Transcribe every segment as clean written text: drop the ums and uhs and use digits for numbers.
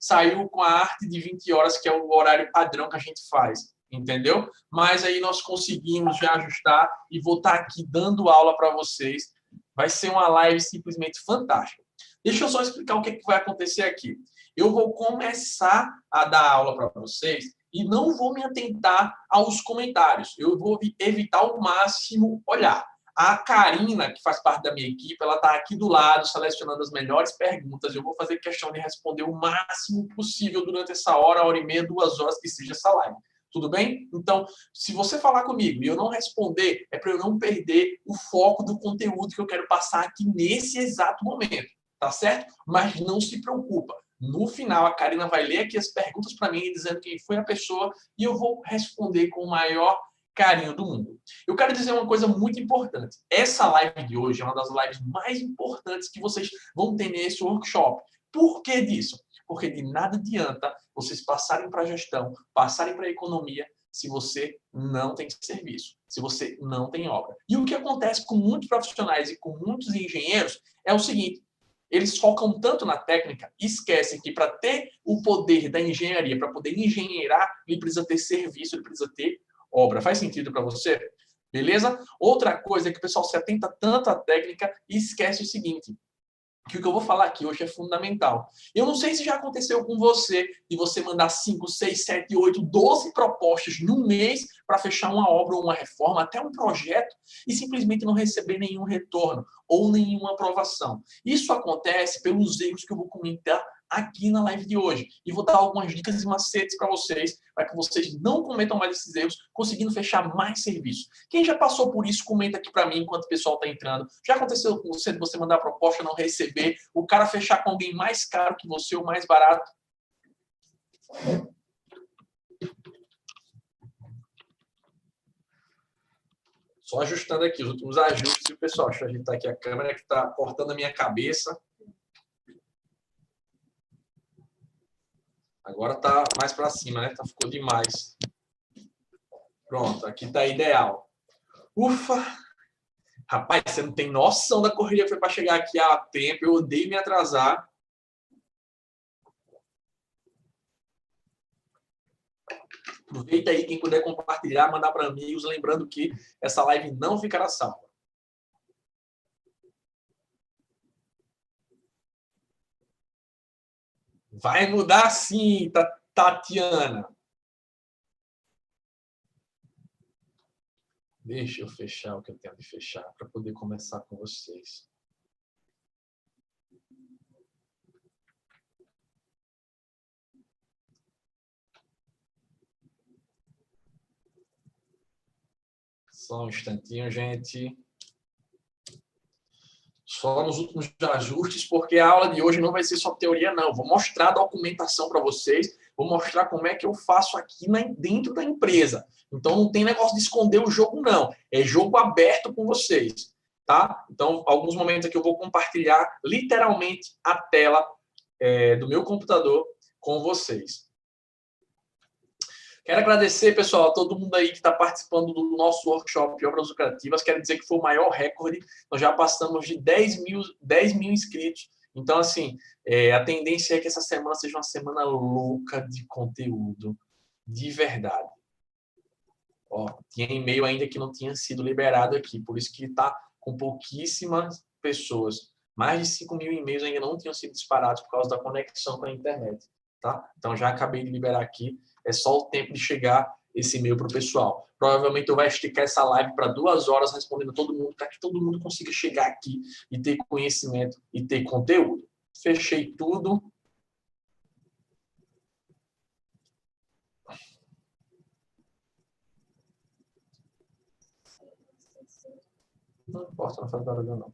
saiu com a arte de 20 horas, que é o horário padrão que a gente faz, entendeu? Mas aí nós conseguimos já ajustar e vou estar aqui dando aula para vocês. Vai ser uma live simplesmente fantástica. Deixa eu só explicar o que vai acontecer aqui. Eu vou começar a dar aula para vocês e não vou me atentar aos comentários. Eu vou evitar ao máximo olhar. A Karina, que faz parte da minha equipe, ela está aqui do lado, selecionando as melhores perguntas. Eu vou fazer questão de responder o máximo possível durante essa hora e meia, 2 horas que seja essa live. Tudo bem? Então, se você falar comigo e eu não responder, é para eu não perder o foco do conteúdo que eu quero passar aqui nesse exato momento. Tá certo? Mas não se preocupa. No final, a Karina vai ler aqui as perguntas para mim, dizendo quem foi a pessoa, e eu vou responder com o maior carinho do mundo. Eu quero dizer uma coisa muito importante. Essa live de hoje é uma das lives mais importantes que vocês vão ter nesse workshop. Por que disso? Porque de nada adianta vocês passarem para a gestão, passarem para a economia, se você não tem serviço, se você não tem obra. E o que acontece com muitos profissionais e com muitos engenheiros é o seguinte: eles focam tanto na técnica e esquecem que para ter o poder da engenharia, para poder engenheirar, ele precisa ter serviço, ele precisa ter obra. Faz sentido para você? Beleza? Outra coisa é que o pessoal se atenta tanto à técnica e esquece o seguinte: que o que eu vou falar aqui hoje é fundamental. Eu não sei se já aconteceu com você, de você mandar 5, 6, 7, 8, 12 propostas num mês para fechar uma obra ou uma reforma, até um projeto, e simplesmente não receber nenhum retorno ou nenhuma aprovação. Isso acontece pelos erros que eu vou comentar aqui na live de hoje. E vou dar algumas dicas e macetes para vocês, para que vocês não cometam mais esses erros, conseguindo fechar mais serviço. Quem já passou por isso, comenta aqui para mim enquanto o pessoal está entrando. Já aconteceu com você de você mandar a proposta, não receber, o cara fechar com alguém mais caro que você ou mais barato? Só ajustando aqui os últimos ajustes, e o pessoal, deixa eu ajeitar aqui a câmera que está cortando a minha cabeça. Agora tá mais para cima, né? Ficou demais. Pronto, aqui tá ideal. Ufa! Rapaz, você não tem noção da correria que foi para chegar aqui a tempo. Eu odeio me atrasar. Aproveita aí, quem puder compartilhar, mandar para amigos, lembrando que essa live não ficará salva. Vai mudar sim, Tatiana. Deixa eu fechar o que eu tenho de fechar para poder começar com vocês. Só um instantinho, gente. Só nos últimos ajustes, porque a aula de hoje não vai ser só teoria, não. Vou mostrar a documentação para vocês, vou mostrar como é que eu faço aqui dentro da empresa. Então, não tem negócio de esconder o jogo, não. É jogo aberto com vocês, tá? Então, alguns momentos aqui eu vou compartilhar literalmente a tela do meu computador com vocês. Quero agradecer, pessoal, a todo mundo aí que está participando do nosso workshop de obras lucrativas. Quero dizer que foi o maior recorde. Nós já passamos de 10 mil inscritos. Então, assim, a tendência é que essa semana seja uma semana louca de conteúdo, de verdade. Ó, tinha e-mail ainda que não tinha sido liberado aqui, por isso que está com pouquíssimas pessoas. Mais de 5 mil e-mails ainda não tinham sido disparados por causa da conexão com a internet. Tá? Então, já acabei de liberar aqui. É só o tempo de chegar esse e-mail para o pessoal. Provavelmente eu vou esticar essa live para 2 horas respondendo todo mundo, para que todo mundo consiga chegar aqui e ter conhecimento e ter conteúdo. Fechei tudo. Não importa, não faz barulho não.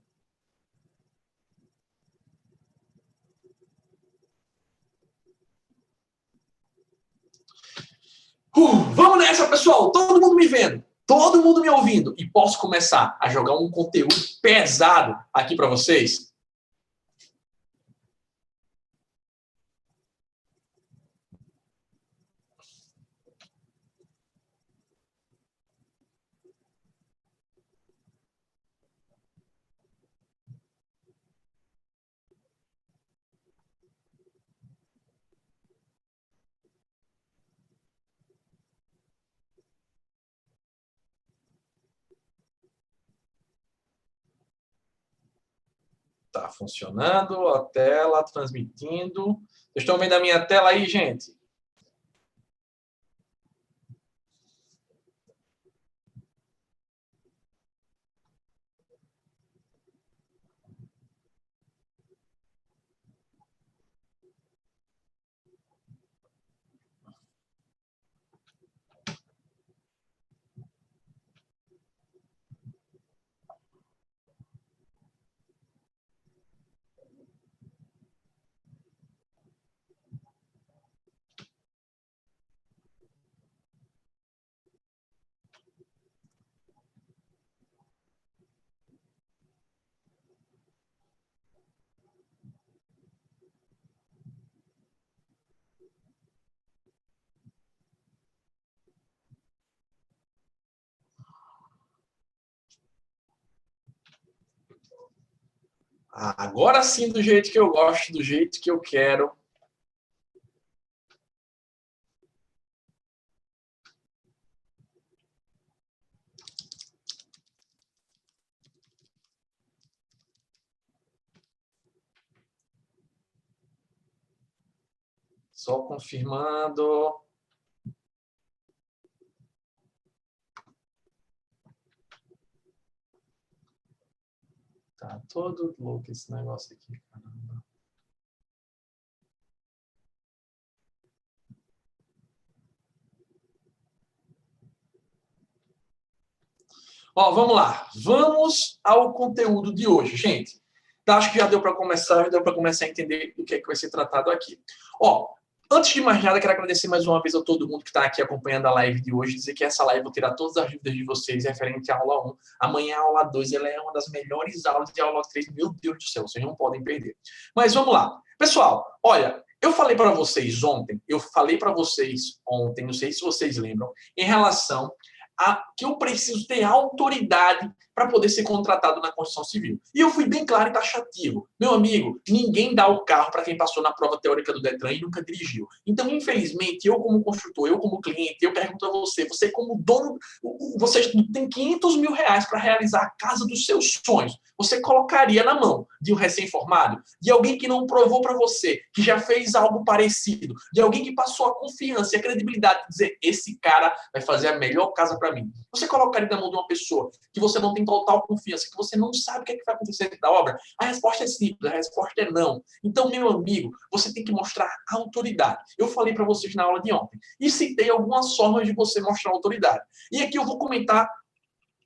Vamos nessa, pessoal! Todo mundo me vendo, todo mundo me ouvindo. E posso começar a jogar um conteúdo pesado aqui para vocês? Tá funcionando a tela, transmitindo. Vocês estão vendo a minha tela aí, gente? Agora sim, do jeito que eu gosto, do jeito que eu quero. Só confirmando. Tá todo louco esse negócio aqui, caramba. Ó, vamos lá. Vamos ao conteúdo de hoje, gente. Tá, acho que já deu para começar, a entender do que é que vai ser tratado aqui. Ó, antes de mais nada, quero agradecer mais uma vez a todo mundo que está aqui acompanhando a live de hoje, dizer que essa live eu vou tirar todas as dúvidas de vocês referente à aula 1. Amanhã a aula 2, ela é uma das melhores aulas de aula 3. Meu Deus do céu, vocês não podem perder. Mas vamos lá. Pessoal, olha, eu falei para vocês ontem, não sei se vocês lembram, em relação que eu preciso ter autoridade para poder ser contratado na construção civil. E eu fui bem claro e taxativo. Meu amigo, ninguém dá o carro para quem passou na prova teórica do Detran e nunca dirigiu. Então, infelizmente, eu como construtor, eu como cliente, eu pergunto a você, você como dono, você tem 500 mil reais para realizar a casa dos seus sonhos. Você colocaria na mão de um recém-formado, de alguém que não provou para você, que já fez algo parecido, de alguém que passou a confiança e a credibilidade de dizer, esse cara vai fazer a melhor casa para mim. Você colocaria na mão de uma pessoa que você não tem total confiança, que você não sabe o que, é que vai acontecer dentro da obra? A resposta é simples, a resposta é não. Então, meu amigo, você tem que mostrar autoridade. Eu falei para vocês na aula de ontem e citei algumas formas de você mostrar autoridade. E aqui eu vou comentar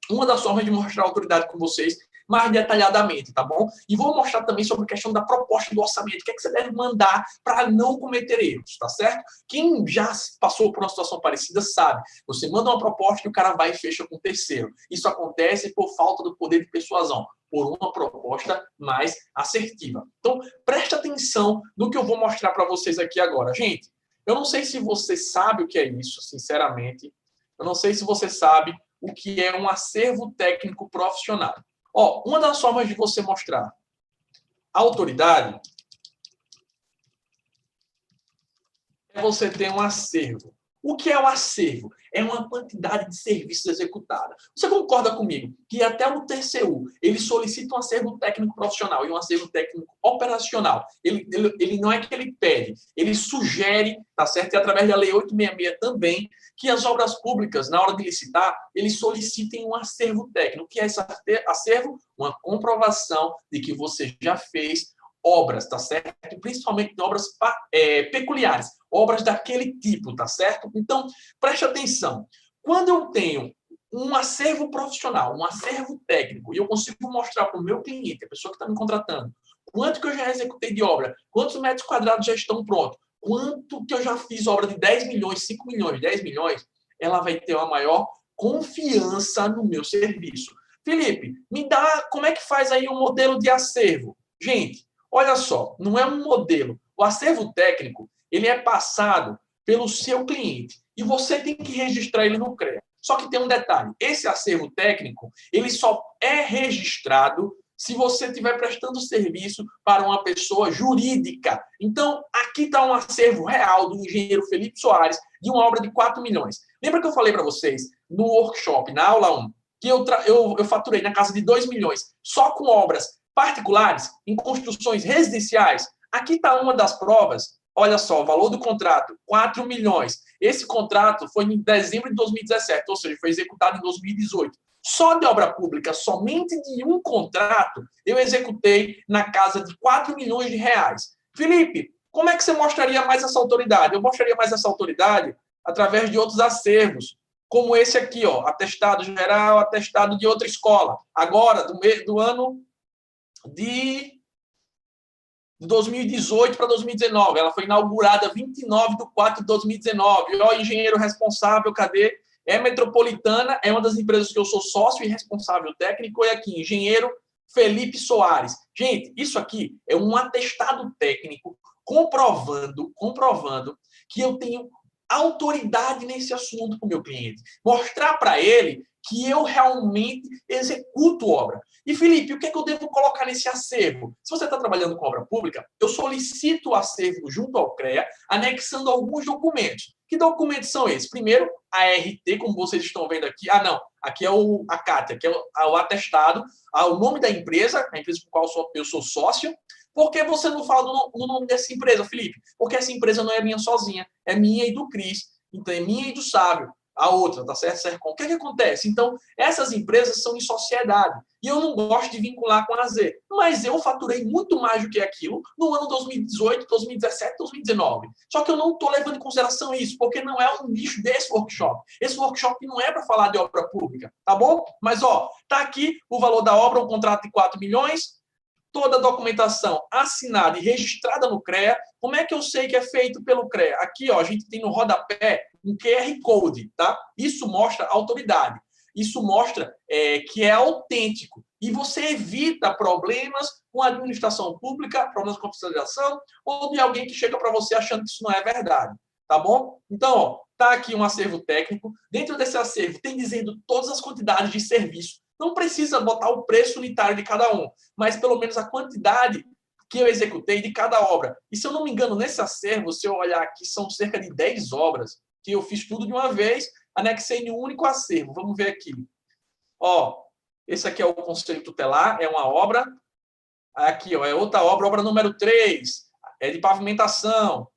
uma das formas de mostrar autoridade com vocês mais detalhadamente, tá bom? E vou mostrar também sobre a questão da proposta do orçamento, o que é que você deve mandar para não cometer erros, tá certo? Quem já passou por uma situação parecida sabe, você manda uma proposta e o cara vai e fecha com o terceiro. Isso acontece por falta do poder de persuasão, por uma proposta mais assertiva. Então, preste atenção no que eu vou mostrar para vocês aqui agora. Gente, eu não sei se você sabe o que é isso, sinceramente. Eu não sei se você sabe o que é um acervo técnico profissional. Ó, uma das formas de você mostrar autoridade é você ter um acervo. O que é o acervo? É uma quantidade de serviços executados. Você concorda comigo que até o TCU ele solicita um acervo técnico profissional e um acervo técnico operacional? Ele não é que ele pede, ele sugere, tá certo? E através da Lei 866 também, que as obras públicas, na hora de licitar, eles solicitem um acervo técnico. O que é esse acervo? Uma comprovação de que você já fez obras, tá certo? Principalmente obras peculiares, obras daquele tipo, tá certo? Então, preste atenção. Quando eu tenho um acervo profissional, um acervo técnico, e eu consigo mostrar para o meu cliente, a pessoa que está me contratando, quanto que eu já executei de obra, quantos metros quadrados já estão prontos, quanto que eu já fiz obra de 10 milhões, 5 milhões, 10 milhões, ela vai ter uma maior confiança no meu serviço. Felipe, me dá como é que faz aí um modelo de acervo? Gente, olha só, não é um modelo. O acervo técnico, ele é passado pelo seu cliente e você tem que registrar ele no CREA. Só que tem um detalhe, esse acervo técnico, ele só é registrado se você estiver prestando serviço para uma pessoa jurídica. Então, aqui está um acervo real do engenheiro Felipe Soares de uma obra de 4 milhões. Lembra que eu falei para vocês no workshop, na aula 1, que eu faturei na casa de 2 milhões, só com obras Particulares, em construções residenciais, aqui está uma das provas. Olha só, o valor do contrato, 4 milhões. Esse contrato foi em dezembro de 2017, ou seja, foi executado em 2018. Só de obra pública, somente de um contrato, eu executei na casa de 4 milhões de reais. Felipe, como é que você mostraria mais essa autoridade? Eu mostraria mais essa autoridade através de outros acervos, como esse aqui, ó, atestado geral, atestado de outra escola. Agora, do ano de 2018 para 2019. Ela foi inaugurada 29/4/2019. Ó, engenheiro responsável, cadê? É Metropolitana, é uma das empresas que eu sou sócio e responsável técnico. E aqui, engenheiro Felipe Soares. Gente, isso aqui é um atestado técnico comprovando que eu tenho autoridade nesse assunto com o meu cliente. Mostrar para ele que eu realmente executo obra. E, Felipe, o que é que eu devo colocar nesse acervo? Se você está trabalhando com obra pública, eu solicito o acervo junto ao CREA, anexando alguns documentos. Que documentos são esses? Primeiro, a RT, como vocês estão vendo aqui. Ah, não. Aqui é a CAT, aqui é o atestado, o nome da empresa, a empresa com a qual eu sou sócio. Por que você não fala no nome dessa empresa, Felipe? Porque essa empresa não é minha sozinha, é minha e do Cris. Então, é minha e do Sábio. A outra, tá certo? Sercom. O que é que acontece? Então, essas empresas são em sociedade. E eu não gosto de vincular com a Z. Mas eu faturei muito mais do que aquilo no ano 2018, 2017, 2019. Só que eu não estou levando em consideração isso, porque não é o nicho desse workshop. Esse workshop não é para falar de obra pública, tá bom? Mas, ó, tá aqui o valor da obra, um contrato de 4 milhões, toda a documentação assinada e registrada no CREA. Como é que eu sei que é feito pelo CREA? Aqui, ó, a gente tem no rodapé um QR Code, tá? Isso mostra autoridade. Isso mostra que é autêntico. E você evita problemas com a administração pública, problemas com a fiscalização, ou de alguém que chega para você achando que isso não é verdade. Tá bom? Então, ó, tá aqui um acervo técnico. Dentro desse acervo tem dizendo todas as quantidades de serviço. Não precisa botar o preço unitário de cada um, mas pelo menos a quantidade que eu executei de cada obra. E se eu não me engano, nesse acervo, se eu olhar aqui, são cerca de 10 obras que eu fiz tudo de uma vez, anexei em um único acervo. Vamos ver aqui. Ó, esse aqui é o Conselho Tutelar, é uma obra. Aqui, ó, é outra obra, obra número 3, é de pavimentação.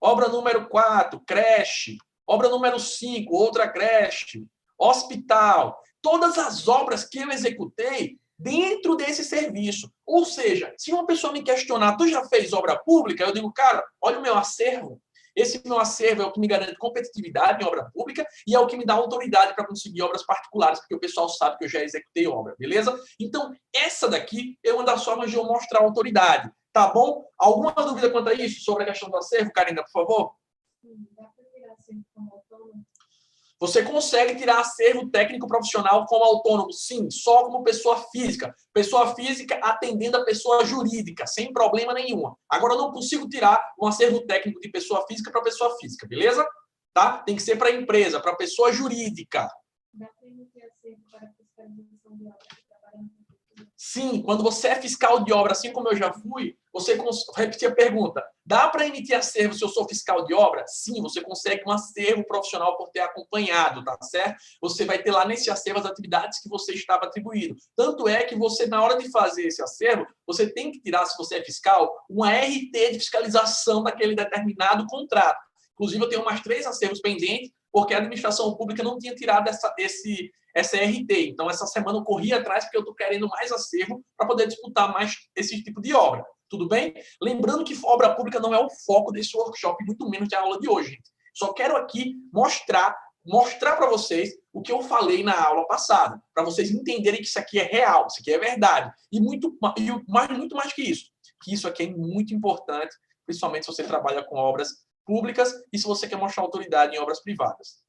Obra número 4, creche. Obra número 5, outra creche. Hospital. Todas as obras que eu executei dentro desse serviço. Ou seja, se uma pessoa me questionar, tu já fez obra pública? Eu digo, cara, olha o meu acervo. Esse meu acervo é o que me garante competitividade em obra pública e é o que me dá autoridade para conseguir obras particulares, porque o pessoal sabe que eu já executei obra, beleza? Então, essa daqui é uma das formas de eu mostrar autoridade, tá bom? Alguma dúvida quanto a isso, sobre a questão do acervo, Karina, por favor? Sim, dá para tirar acervo como autônomo? Você consegue tirar acervo técnico profissional como autônomo? Sim, só como pessoa física. Pessoa física atendendo a pessoa jurídica, sem problema nenhum. Agora, eu não consigo tirar um acervo técnico de pessoa física para pessoa física, beleza? Tá? Tem que ser para empresa, para pessoa jurídica. Dá para emitir acervo para fiscalização de obra que trabalha no Sim, quando você é fiscal de obra, assim como eu já fui, você repetir a pergunta. Dá para emitir acervo se eu sou fiscal de obra? Sim, você consegue um acervo profissional por ter acompanhado, tá certo? Você vai ter lá nesse acervo as atividades que você estava atribuído. Tanto é que você, na hora de fazer esse acervo, você tem que tirar, se você é fiscal, uma RT de fiscalização daquele determinado contrato. Inclusive, eu tenho mais 3 acervos pendentes, porque a administração pública não tinha tirado essa RT. Então, essa semana eu corri atrás porque eu estou querendo mais acervo para poder disputar mais esse tipo de obra. Tudo bem? Lembrando que obra pública não é o foco desse workshop, muito menos da aula de hoje, gente. Só quero aqui mostrar para vocês o que eu falei na aula passada, para vocês entenderem que isso aqui é real, isso aqui é verdade. E muito mais que isso. Que isso aqui é muito importante, principalmente se você trabalha com obras públicas e se você quer mostrar autoridade em obras privadas.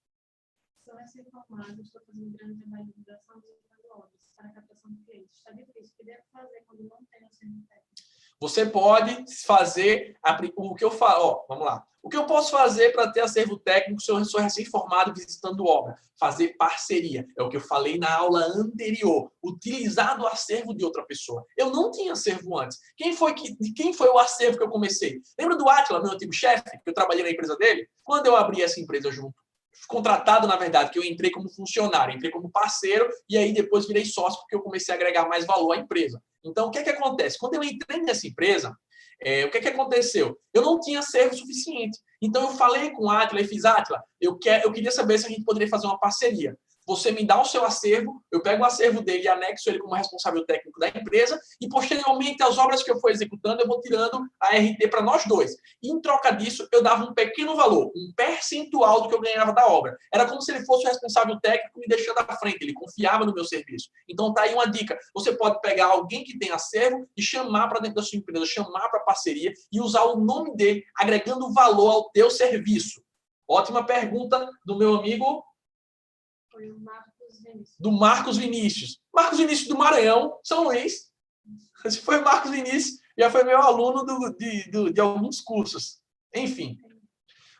Só vai ser informado, estou fazendo um grande trabalho de divulgação de obras para a captação de clientes. Está dito isso, que deve fazer quando não tem acervo técnico? Você pode fazer o que eu falo. Ó, vamos lá. O que eu posso fazer para ter acervo técnico se eu sou recém-formado visitando obra? Fazer parceria. É o que eu falei na aula anterior. Utilizar do acervo de outra pessoa. Eu não tinha acervo antes. Quem foi o acervo que eu comecei? Lembra do Átila, meu antigo chefe, que eu trabalhei na empresa dele? Quando eu abri essa empresa junto contratado, na verdade, que eu entrei como funcionário, entrei como parceiro e aí depois virei sócio porque eu comecei a agregar mais valor à empresa. Então, o que é que acontece? Quando eu entrei nessa empresa, o que é que aconteceu? Eu não tinha acervo suficiente. Então, eu falei com o Átila e fiz, Átila, eu queria saber se a gente poderia fazer uma parceria. Você me dá o seu acervo, eu pego o acervo dele e anexo ele como responsável técnico da empresa e, posteriormente, as obras que eu for executando, eu vou tirando a RT para nós dois. E, em troca disso, eu dava um pequeno valor, um percentual do que eu ganhava da obra. Era como se ele fosse o responsável técnico me deixando à frente, ele confiava no meu serviço. Então, tá aí uma dica. Você pode pegar alguém que tem acervo e chamar para dentro da sua empresa, chamar para parceria e usar o nome dele, agregando valor ao teu serviço. Ótima pergunta do meu amigo... Foi o Marcos Vinícius. Do Marcos Vinícius. Marcos Vinícius do Maranhão, São Luís. Esse foi o Marcos Vinícius, já foi meu aluno de alguns cursos. Enfim.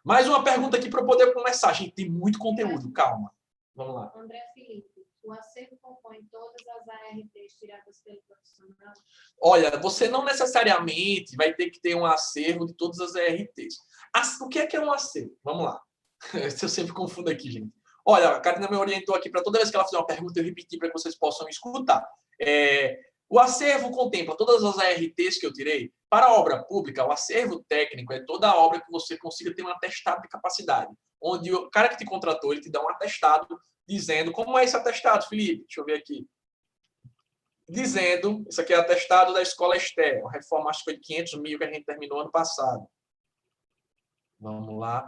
Mais uma pergunta aqui para eu poder começar. Gente, tem muito conteúdo, calma. Vamos lá. André Felipe, o acervo compõe todas as ARTs tiradas pelo profissional? Olha, você não necessariamente vai ter que ter um acervo de todas as ARTs. O que é um acervo? Vamos lá. Eu sempre confundo aqui, gente. Olha, a Karina me orientou aqui para toda vez que ela fizer uma pergunta, eu repetir para que vocês possam escutar. O acervo contempla todas as ARTs que eu tirei. Para a obra pública, o acervo técnico é toda a obra que você consiga ter um atestado de capacidade, onde o cara que te contratou, ele te dá um atestado dizendo... Como é esse atestado, Felipe? Deixa eu ver aqui. Dizendo, isso aqui é atestado da Escola Esté, a reforma, acho que foi de 500 mil que a gente terminou ano passado. Vamos lá.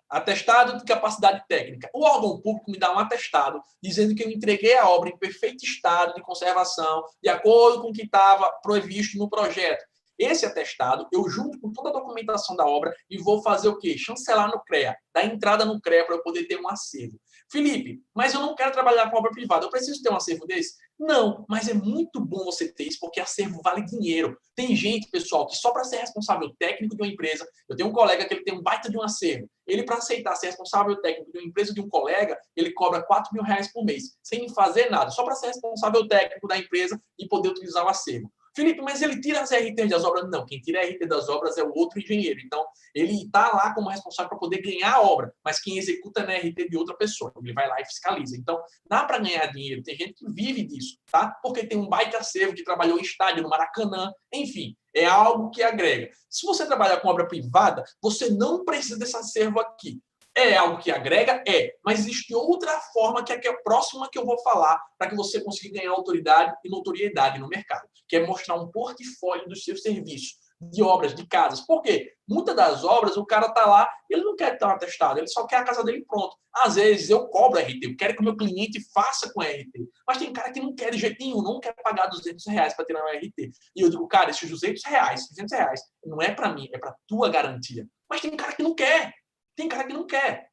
Atestado de capacidade técnica. O órgão público me dá um atestado dizendo que eu entreguei a obra em perfeito estado de conservação, de acordo com o que estava previsto no projeto. Esse atestado, eu junto com toda a documentação da obra e vou fazer o quê? Chancelar no CREA, dar entrada no CREA para eu poder ter um acervo. Felipe, mas eu não quero trabalhar com obra privada, eu preciso ter um acervo desse? Não, mas é muito bom você ter isso, porque acervo vale dinheiro. Tem gente, pessoal, que só para ser responsável técnico de uma empresa, eu tenho um colega que ele tem um baita de um acervo. Ele, para aceitar ser responsável técnico de uma empresa de um colega, ele cobra R$4.000 por mês, sem fazer nada, só para ser responsável técnico da empresa e poder utilizar o acervo. Felipe, mas ele tira as RTs das obras? Não, quem tira a RT das obras é o outro engenheiro. Então, ele está lá como responsável para poder ganhar a obra, mas quem executa é na RT de outra pessoa. Ele vai lá e fiscaliza. Então, dá para ganhar dinheiro. Tem gente que vive disso, tá? Porque tem um baita acervo que trabalhou em estádio, no Maracanã, enfim. É algo que agrega. Se você trabalhar com obra privada, você não precisa desse acervo aqui. É algo que agrega? É. Mas existe outra forma que é a próxima que eu vou falar para que você consiga ganhar autoridade e notoriedade no mercado, que é mostrar um portfólio dos seus serviços, de obras, de casas. Por quê? Muitas das obras, o cara está lá, ele não quer ter um atestado, ele só quer a casa dele pronto. Às vezes, eu cobro RT, eu quero que o meu cliente faça com RT. Mas tem cara que não quer de jeito nenhum, não quer pagar R$200 para tirar um RT. E eu digo, cara, esses R$200, R$300, não é para mim, é para tua garantia. Mas tem cara que não quer. Tem cara que não quer,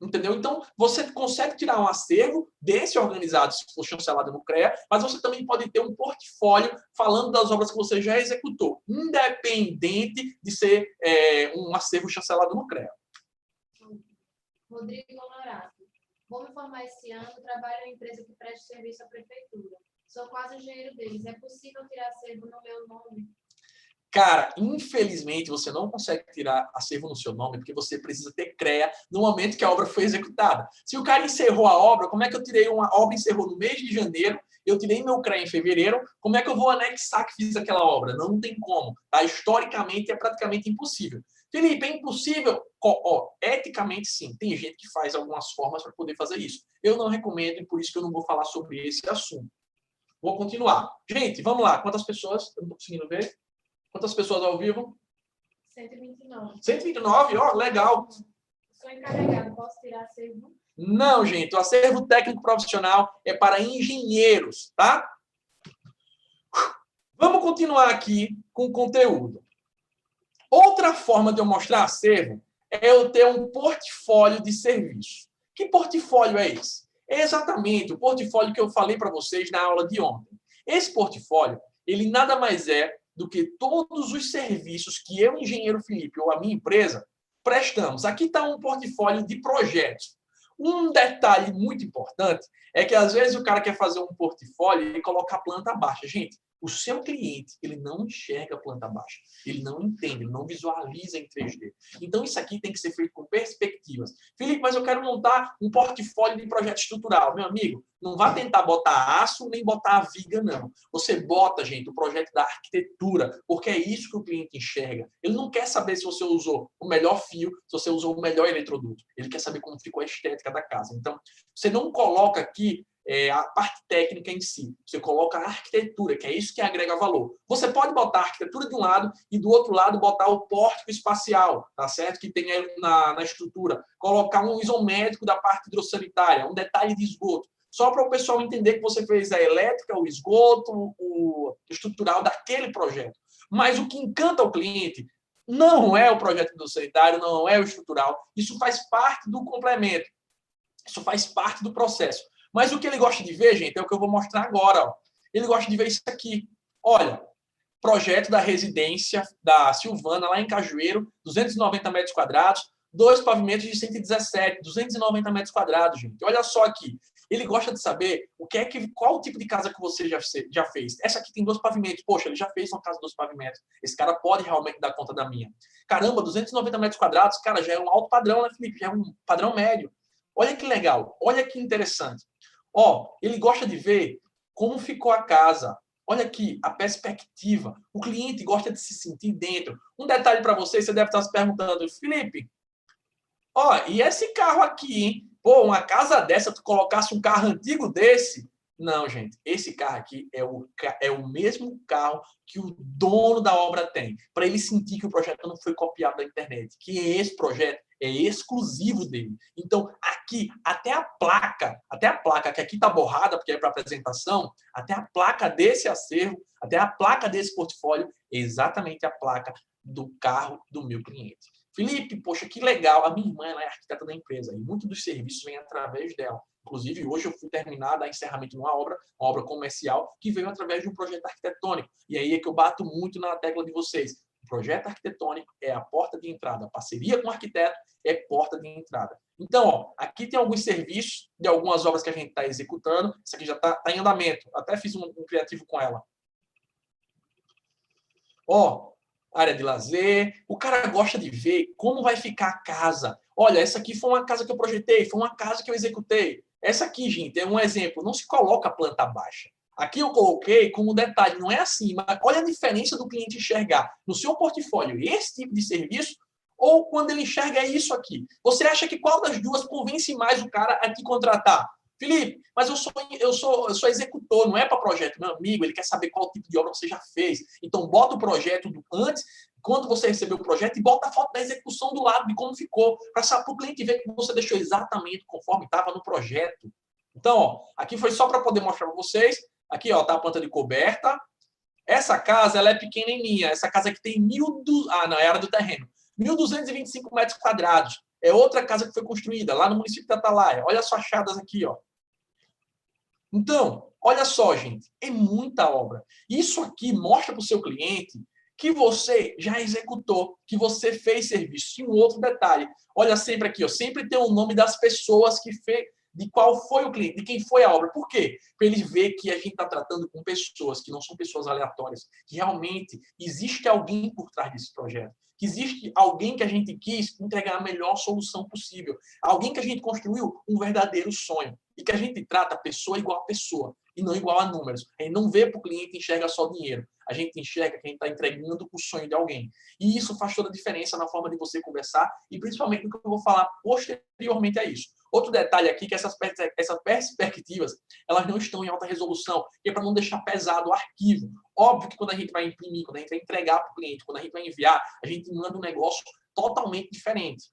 entendeu? Então, você consegue tirar um acervo desse organizado, se for chancelado no CREA, mas você também pode ter um portfólio falando das obras que você já executou, independente de ser um acervo chancelado no CREA. Rodrigo Honorato. Vou me formar esse ano, trabalho em empresa que presta serviço à prefeitura. Sou quase engenheiro deles. É possível tirar acervo no meu nome? Cara, infelizmente, você não consegue tirar acervo no seu nome porque você precisa ter CREA no momento que a obra foi executada. Se o cara encerrou a obra, como é que eu tirei uma obra encerrou no mês de janeiro, eu tirei meu CREA em fevereiro, como é que eu vou anexar que fiz aquela obra? Não tem como. Tá? Historicamente, é praticamente impossível. Felipe, é impossível? Eticamente, sim. Tem gente que faz algumas formas para poder fazer isso. Eu não recomendo e por isso que eu não vou falar sobre esse assunto. Vou continuar. Gente, vamos lá. Quantas pessoas? Eu não estou conseguindo ver. Quantas pessoas ao vivo? 129. 129? Legal. Sou encarregado, posso tirar acervo? Não, gente. O acervo técnico profissional é para engenheiros, tá? Vamos continuar aqui com o conteúdo. Outra forma de eu mostrar acervo é eu ter um portfólio de serviço. Que portfólio é esse? É exatamente o portfólio que eu falei para vocês na aula de ontem. Esse portfólio, ele nada mais é do que todos os serviços que eu, engenheiro Felipe, ou a minha empresa, prestamos. Aqui está um portfólio de projetos. Um detalhe muito importante é que, às vezes, o cara quer fazer um portfólio e colocar planta baixa. Gente, O seu cliente, ele não enxerga a planta baixa, ele não entende, ele não visualiza em 3D. Então, isso aqui tem que ser feito com perspectivas. Felipe, mas eu quero montar um portfólio de projeto estrutural. Meu amigo, não vá tentar botar aço nem botar a viga, não. Você bota, gente, o projeto da arquitetura, porque é isso que o cliente enxerga. Ele não quer saber se você usou o melhor fio, se você usou o melhor eletroduto. Ele quer saber como ficou a estética da casa. Então, você não coloca aqui a parte técnica em si. Você coloca a arquitetura, que é isso que agrega valor. Você pode botar a arquitetura de um lado e do outro lado botar o pórtico espacial, tá certo? Que tem na estrutura. Colocar um isométrico da parte hidrossanitária, um detalhe de esgoto. Só para o pessoal entender que você fez a elétrica, o esgoto, o estrutural daquele projeto. Mas o que encanta o cliente não é o projeto hidrossanitário, não é o estrutural. Isso faz parte do complemento. Isso faz parte do processo. Mas o que ele gosta de ver, gente, é o que eu vou mostrar agora. Ó. Ele gosta de ver isso aqui. Olha, projeto da residência da Silvana, lá em Cajueiro, 290 metros quadrados, 2 pavimentos de 117, 290 metros quadrados, gente. Olha só aqui. Ele gosta de saber qual o tipo de casa que você já fez. Essa aqui tem 2 pavimentos. Poxa, ele já fez uma casa de 2 pavimentos. Esse cara pode realmente dar conta da minha. Caramba, 290 metros quadrados, cara, já é um alto padrão, né, Felipe? Já é um padrão médio. Olha que legal, olha que interessante. Ó, ele gosta de ver como ficou a casa. Olha aqui, a perspectiva. O cliente gosta de se sentir dentro. Um detalhe para você deve estar se perguntando, Felipe, ó, e esse carro aqui, hein? Pô, uma casa dessa, tu colocasse um carro antigo desse? Não, gente, esse carro aqui é o mesmo carro que o dono da obra tem, para ele sentir que o projeto não foi copiado da internet, que esse projeto é exclusivo dele. Então, aqui, até a placa que aqui está borrada, porque é para apresentação, até a placa desse acervo, até a placa desse portfólio, é exatamente a placa do carro do meu cliente. Felipe, poxa, que legal. A minha irmã ela é arquiteta da empresa e muitos dos serviços vêm através dela. Inclusive, hoje eu fui terminar dar encerramento de uma obra comercial, que veio através de um projeto arquitetônico. E aí é que eu bato muito na tecla de vocês. O projeto arquitetônico é a porta de entrada. A parceria com o arquiteto é porta de entrada. Então, ó, aqui tem alguns serviços de algumas obras que a gente está executando. Isso aqui já está em andamento. Até fiz um criativo com ela. Ó, área de lazer. O cara gosta de ver como vai ficar a casa. Olha, essa aqui foi uma casa que eu projetei, foi uma casa que eu executei. Essa aqui, gente, é um exemplo. Não se coloca planta baixa. Aqui eu coloquei como detalhe, não é assim, mas olha a diferença do cliente enxergar no seu portfólio esse tipo de serviço ou quando ele enxerga isso aqui. Você acha que qual das duas convence mais o cara a te contratar? Felipe, mas eu sou executor, não é para projeto. Meu amigo, ele quer saber qual tipo de obra você já fez. Então, bota o projeto antes, quando você recebeu o projeto, e bota a foto da execução do lado, de como ficou, para o cliente ver que você deixou exatamente conforme estava no projeto. Então, ó, aqui foi só para poder mostrar para vocês. Aqui, ó, tá a planta de coberta. Essa casa, ela é pequenininha. Essa casa aqui tem não, é a área do terreno. 1.225 metros quadrados. É outra casa que foi construída lá no município de Atalaia. Olha as fachadas aqui, ó. Então, olha só, gente, é muita obra. Isso aqui mostra para o seu cliente que você já executou, que você fez serviço. E um outro detalhe, olha sempre aqui, ó, sempre tem o nome das pessoas que fez, de qual foi o cliente, de quem foi a obra. Por quê? Para ele ver que a gente está tratando com pessoas, que não são pessoas aleatórias, que realmente existe alguém por trás desse projeto, que existe alguém que a gente quis entregar a melhor solução possível, alguém que a gente construiu um verdadeiro sonho e que a gente trata a pessoa igual a pessoa e não igual a números. A gente não vê para o cliente e enxerga só dinheiro. A gente enxerga que a gente está entregando o sonho de alguém. E isso faz toda a diferença na forma de você conversar e principalmente no que eu vou falar posteriormente a isso. Outro detalhe aqui, que essas perspectivas, elas não estão em alta resolução, que é para não deixar pesado o arquivo. Óbvio que quando a gente vai imprimir, quando a gente vai entregar para o cliente, quando a gente vai enviar, a gente manda um negócio totalmente diferente.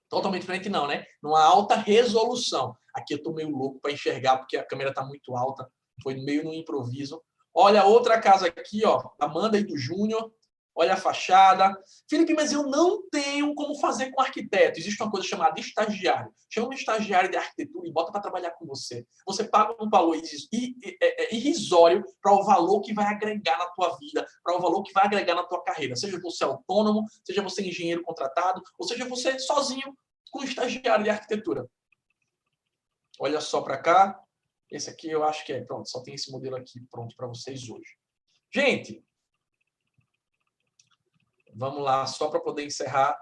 Totalmente diferente não, né? Numa alta resolução. Aqui eu tô meio louco para enxergar, porque a câmera tá muito alta. Foi meio no improviso. Olha outra casa aqui, ó. Amanda e do Júnior. Olha a fachada. Felipe, mas eu não tenho como fazer com arquiteto. Existe uma coisa chamada estagiário. Chama um estagiário de arquitetura e bota para trabalhar com você. Você paga um valor irrisório para o valor que vai agregar na tua vida, para o valor que vai agregar na tua carreira. Seja você autônomo, seja você engenheiro contratado, ou seja você sozinho com estagiário de arquitetura. Olha só para cá. Esse aqui eu acho que é. Pronto, só tem esse modelo aqui pronto para vocês hoje. Gente, vamos lá, só para poder encerrar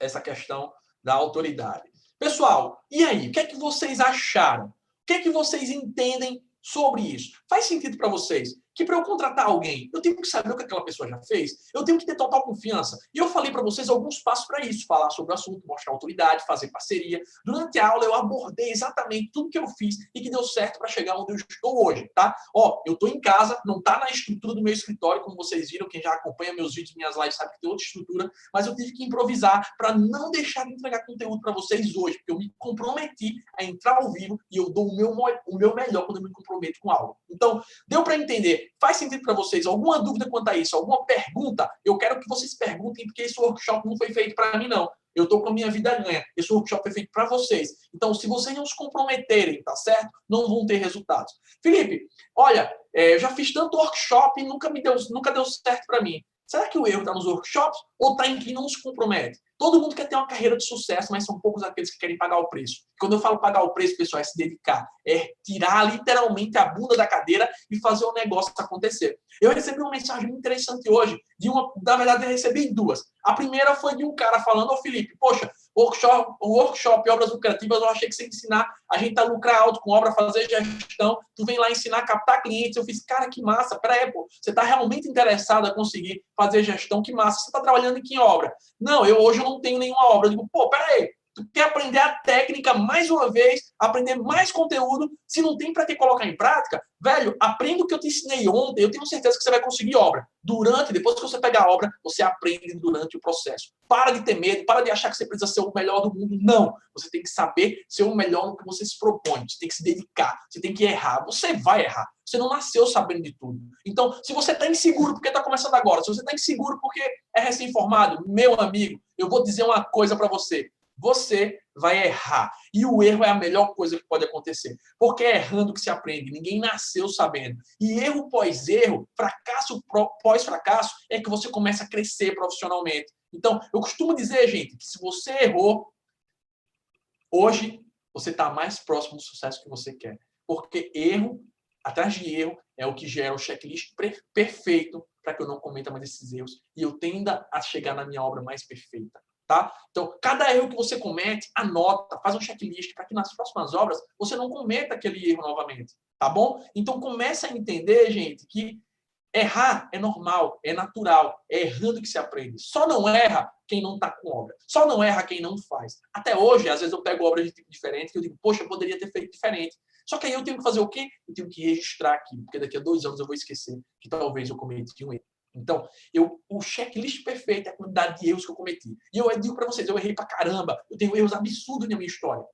essa questão da autoridade. Pessoal, e aí? O que é que vocês acharam? O que é que vocês entendem sobre isso? Faz sentido para vocês que para eu contratar alguém, eu tenho que saber o que aquela pessoa já fez, eu tenho que ter total confiança. E eu falei para vocês alguns passos para isso, falar sobre o assunto, mostrar autoridade, fazer parceria. Durante a aula eu abordei exatamente tudo que eu fiz e que deu certo para chegar onde eu estou hoje, tá? Ó, eu estou em casa, não está na estrutura do meu escritório, como vocês viram, quem já acompanha meus vídeos, minhas lives sabe que tem outra estrutura, mas eu tive que improvisar para não deixar de entregar conteúdo para vocês hoje, porque eu me comprometi a entrar ao vivo e eu dou o meu melhor quando eu me comprometo com algo. Então, deu para entender? Faz sentido para vocês? Alguma dúvida quanto a isso? Alguma pergunta? Eu quero que vocês perguntem, porque esse workshop não foi feito para mim, não. Eu estou com a minha vida ganha. Esse workshop foi feito para vocês. Então, se vocês não se comprometerem, tá certo? Não vão ter resultados. Felipe, olha, eu já fiz tanto workshop e nunca deu certo para mim. Será que o erro está nos workshops ou está em quem não se compromete? Todo mundo quer ter uma carreira de sucesso, mas são poucos aqueles que querem pagar o preço. Quando eu falo pagar o preço, pessoal, é se dedicar. É tirar literalmente a bunda da cadeira e fazer o negócio acontecer. Eu recebi uma mensagem muito interessante hoje. Na verdade, eu recebi duas. A primeira foi de um cara falando, ô Felipe, poxa, workshop Obras Lucrativas, eu achei que você ia ensinar a gente a lucrar alto com obra, fazer gestão, tu vem lá ensinar a captar clientes. Eu fiz, cara, que massa, peraí, pô, você está realmente interessado a conseguir fazer gestão, que massa, você está trabalhando em que obra? Não, hoje eu não tenho nenhuma obra. Eu digo, pô, peraí, tu quer aprender a técnica mais uma vez, aprender mais conteúdo, se não tem para que colocar em prática, velho, aprenda o que eu te ensinei ontem, eu tenho certeza que você vai conseguir obra. Depois que você pegar a obra, você aprende durante o processo. Para de ter medo, para de achar que você precisa ser o melhor do mundo. Não, você tem que saber ser o melhor no que você se propõe, você tem que se dedicar, você tem que errar, você vai errar. Você não nasceu sabendo de tudo. Então, se você está inseguro porque está começando agora, se você está inseguro porque é recém-formado, meu amigo, eu vou dizer uma coisa para você. Você vai errar. E o erro é a melhor coisa que pode acontecer. Porque é errando que se aprende. Ninguém nasceu sabendo. E erro pós erro, fracasso pós fracasso, é que você começa a crescer profissionalmente. Então, eu costumo dizer, gente, que se você errou, hoje você está mais próximo do sucesso que você quer. Porque erro, atrás de erro, é o que gera o checklist perfeito para que eu não cometa mais esses erros e eu tenda a chegar na minha obra mais perfeita. Tá? Então, cada erro que você comete, anota, faz um checklist para que nas próximas obras você não cometa aquele erro novamente. Tá bom? Então, começa a entender, gente, que errar é normal, é natural, é errando que se aprende. Só não erra quem não está com obra. Só não erra quem não faz. Até hoje, às vezes eu pego obras de tipo diferente que eu digo, poxa, eu poderia ter feito diferente. Só que aí eu tenho que fazer o quê? Eu tenho que registrar aqui, porque daqui a 2 anos eu vou esquecer que talvez eu cometi um erro. Então, o checklist perfeito é a quantidade de erros que eu cometi. E eu digo para vocês, eu errei pra caramba. Eu tenho erros absurdos na minha história.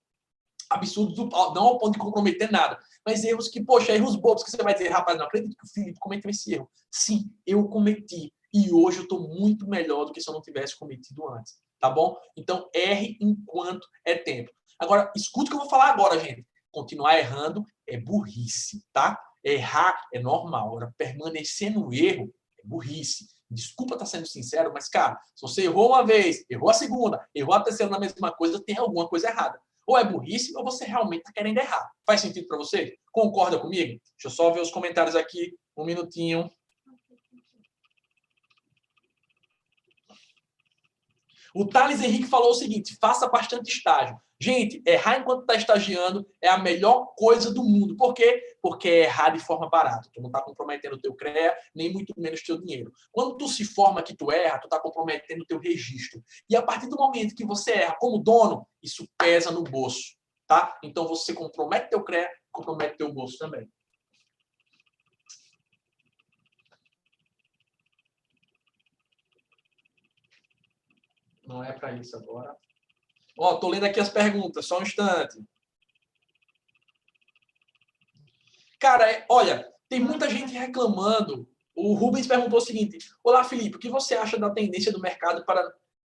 Absurdos, não ao ponto de comprometer nada. Mas erros que, poxa, erros bobos que você vai dizer, rapaz, não acredito que o Felipe cometeu esse erro. Sim, eu cometi. E hoje eu estou muito melhor do que se eu não tivesse cometido antes. Tá bom? Então, erre enquanto é tempo. Agora, escuta o que eu vou falar agora, gente. Continuar errando é burrice, tá? Errar é normal. Agora, permanecer no erro é burrice. Desculpa estar sendo sincero, mas, cara, se você errou uma vez, errou a segunda, errou a terceira na mesma coisa, tem alguma coisa errada. Ou é burrice, ou você realmente está querendo errar. Faz sentido para você? Concorda comigo? Deixa eu só ver os comentários aqui. Um minutinho. O Thales Henrique falou o seguinte, faça bastante estágio. Gente, errar enquanto está estagiando é a melhor coisa do mundo. Por quê? Porque é errar de forma barata. Tu não está comprometendo o teu CREA, nem muito menos o teu dinheiro. Quando tu se forma que tu erra, tu está comprometendo o teu registro. E a partir do momento que você erra como dono, isso pesa no bolso. Tá? Então você compromete teu CREA, compromete teu bolso também. Não é para isso agora. Ó, tô lendo aqui as perguntas, só um instante. Cara, olha, tem muita gente reclamando. O Rubens perguntou o seguinte: olá, Felipe, o que você acha da tendência do mercado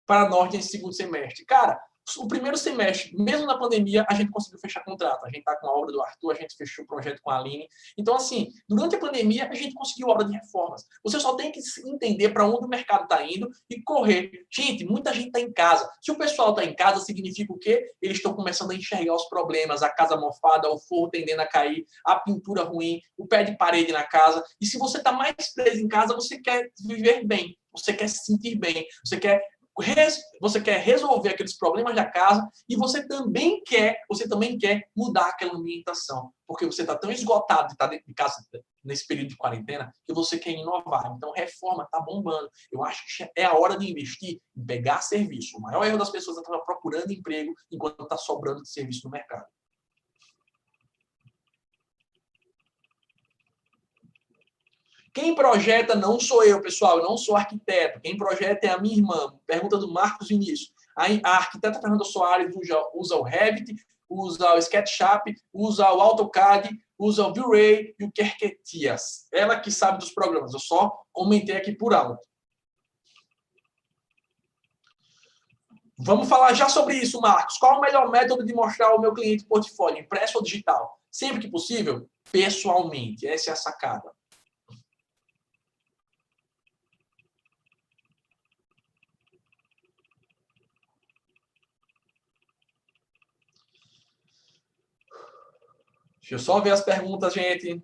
para norte nesse segundo semestre? Cara, O primeiro semestre, mesmo na pandemia, a gente conseguiu fechar contrato. A gente está com a obra do Arthur, a gente fechou o projeto com a Aline. Então, assim, durante a pandemia, a gente conseguiu obra de reformas. Você só tem que entender para onde o mercado está indo e correr. Gente, muita gente está em casa. Se o pessoal está em casa, significa o quê? Eles estão começando a enxergar os problemas, a casa mofada, o forro tendendo a cair, a pintura ruim, o pé de parede na casa. E se você está mais preso em casa, você quer viver bem, você quer se sentir bem, você quer resolver aqueles problemas da casa e você também quer mudar aquela ambientação, porque você está tão esgotado de estar dentro de casa nesse período de quarentena que você quer inovar. Então, reforma está bombando. Eu acho que é a hora de investir em pegar serviço. O maior erro das pessoas é estar procurando emprego enquanto está sobrando de serviço no mercado. Quem projeta não sou eu, pessoal. Eu não sou arquiteto. Quem projeta é a minha irmã. Pergunta do Marcos Vinícius. A arquiteta Fernanda Soares usa o Revit, usa o SketchUp, usa o AutoCAD, usa o V-Ray e o Kerketias. Ela que sabe dos programas. Eu só comentei aqui por alto. Vamos falar já sobre isso, Marcos. Qual o melhor método de mostrar ao meu cliente portfólio? Impresso ou digital? Sempre que possível, pessoalmente. Essa é a sacada. Deixa eu só ver as perguntas, gente.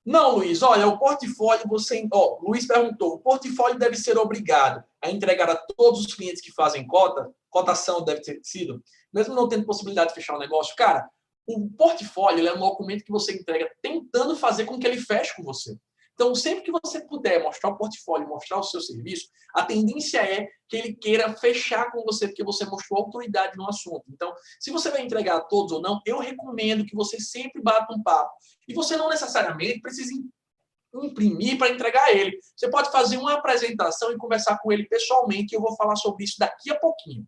Não, Luiz, olha, o portfólio você. Luiz perguntou: o portfólio deve ser obrigado a entregar a todos os clientes que fazem cotação deve ter sido, mesmo não tendo possibilidade de fechar o negócio. Cara, o portfólio é um documento que você entrega tentando fazer com que ele feche com você. Então, sempre que você puder mostrar o portfólio, mostrar o seu serviço, a tendência é que ele queira fechar com você, porque você mostrou autoridade no assunto. Então, se você vai entregar a todos ou não, eu recomendo que você sempre bata um papo. E você não necessariamente precisa imprimir para entregar a ele. Você pode fazer uma apresentação e conversar com ele pessoalmente, e eu vou falar sobre isso daqui a pouquinho.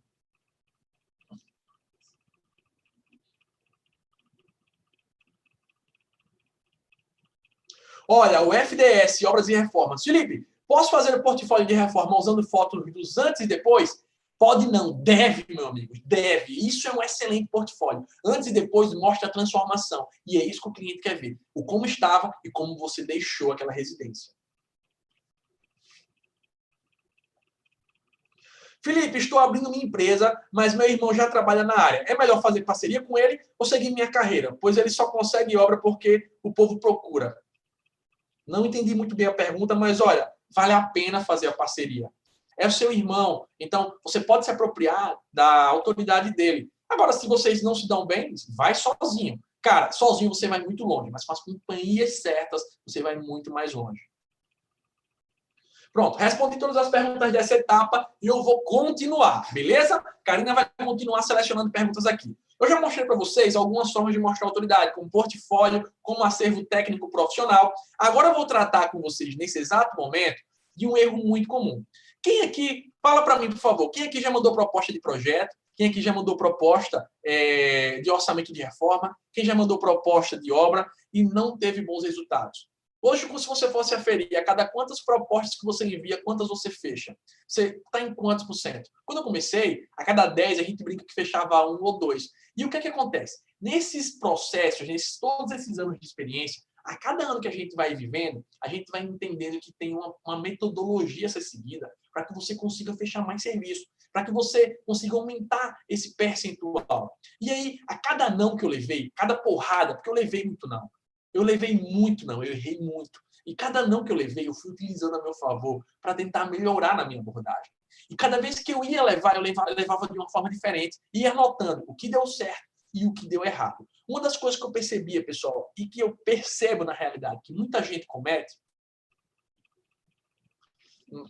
Olha, o FDS, Obras e Reformas. Felipe, posso fazer o portfólio de reforma usando fotos dos antes e depois? Pode não, deve, meu amigo, deve. Isso é um excelente portfólio. Antes e depois mostra a transformação. E é isso que o cliente quer ver. O como estava e como você deixou aquela residência. Felipe, estou abrindo minha empresa, mas meu irmão já trabalha na área. É melhor fazer parceria com ele ou seguir minha carreira? Pois ele só consegue obra porque o povo procura. Não entendi muito bem a pergunta, mas olha, vale a pena fazer a parceria. É o seu irmão, então você pode se apropriar da autoridade dele. Agora, se vocês não se dão bem, vai sozinho. Cara, sozinho você vai muito longe, mas com as companhias certas, você vai muito mais longe. Pronto, respondi todas as perguntas dessa etapa e eu vou continuar, beleza? Karina vai continuar selecionando perguntas aqui. Eu já mostrei para vocês algumas formas de mostrar autoridade, como portfólio, como acervo técnico profissional. Agora eu vou tratar com vocês, nesse exato momento, de um erro muito comum. Quem aqui, fala para mim, por favor, quem aqui já mandou proposta de projeto? Quem aqui já mandou proposta de orçamento de reforma? Quem já mandou proposta de obra e não teve bons resultados? Hoje, se você fosse aferir a cada quantas propostas que você envia, quantas você fecha? Você está em quantos por cento? Quando eu comecei, a cada 10 a gente brinca que fechava 1 ou 2. E o que é que acontece? Nesses processos, todos esses anos de experiência, a cada ano que a gente vai vivendo, a gente vai entendendo que tem uma metodologia a ser seguida para que você consiga fechar mais serviço, para que você consiga aumentar esse percentual. E aí, a cada não que eu levei, cada porrada, porque eu levei muito não, eu levei muito não, eu errei muito. E cada não que eu levei, eu fui utilizando a meu favor para tentar melhorar na minha abordagem. E cada vez que eu ia levar, eu levava de uma forma diferente. Ia anotando o que deu certo e o que deu errado. Uma das coisas que eu percebia, pessoal, e que eu percebo na realidade, que muita gente comete,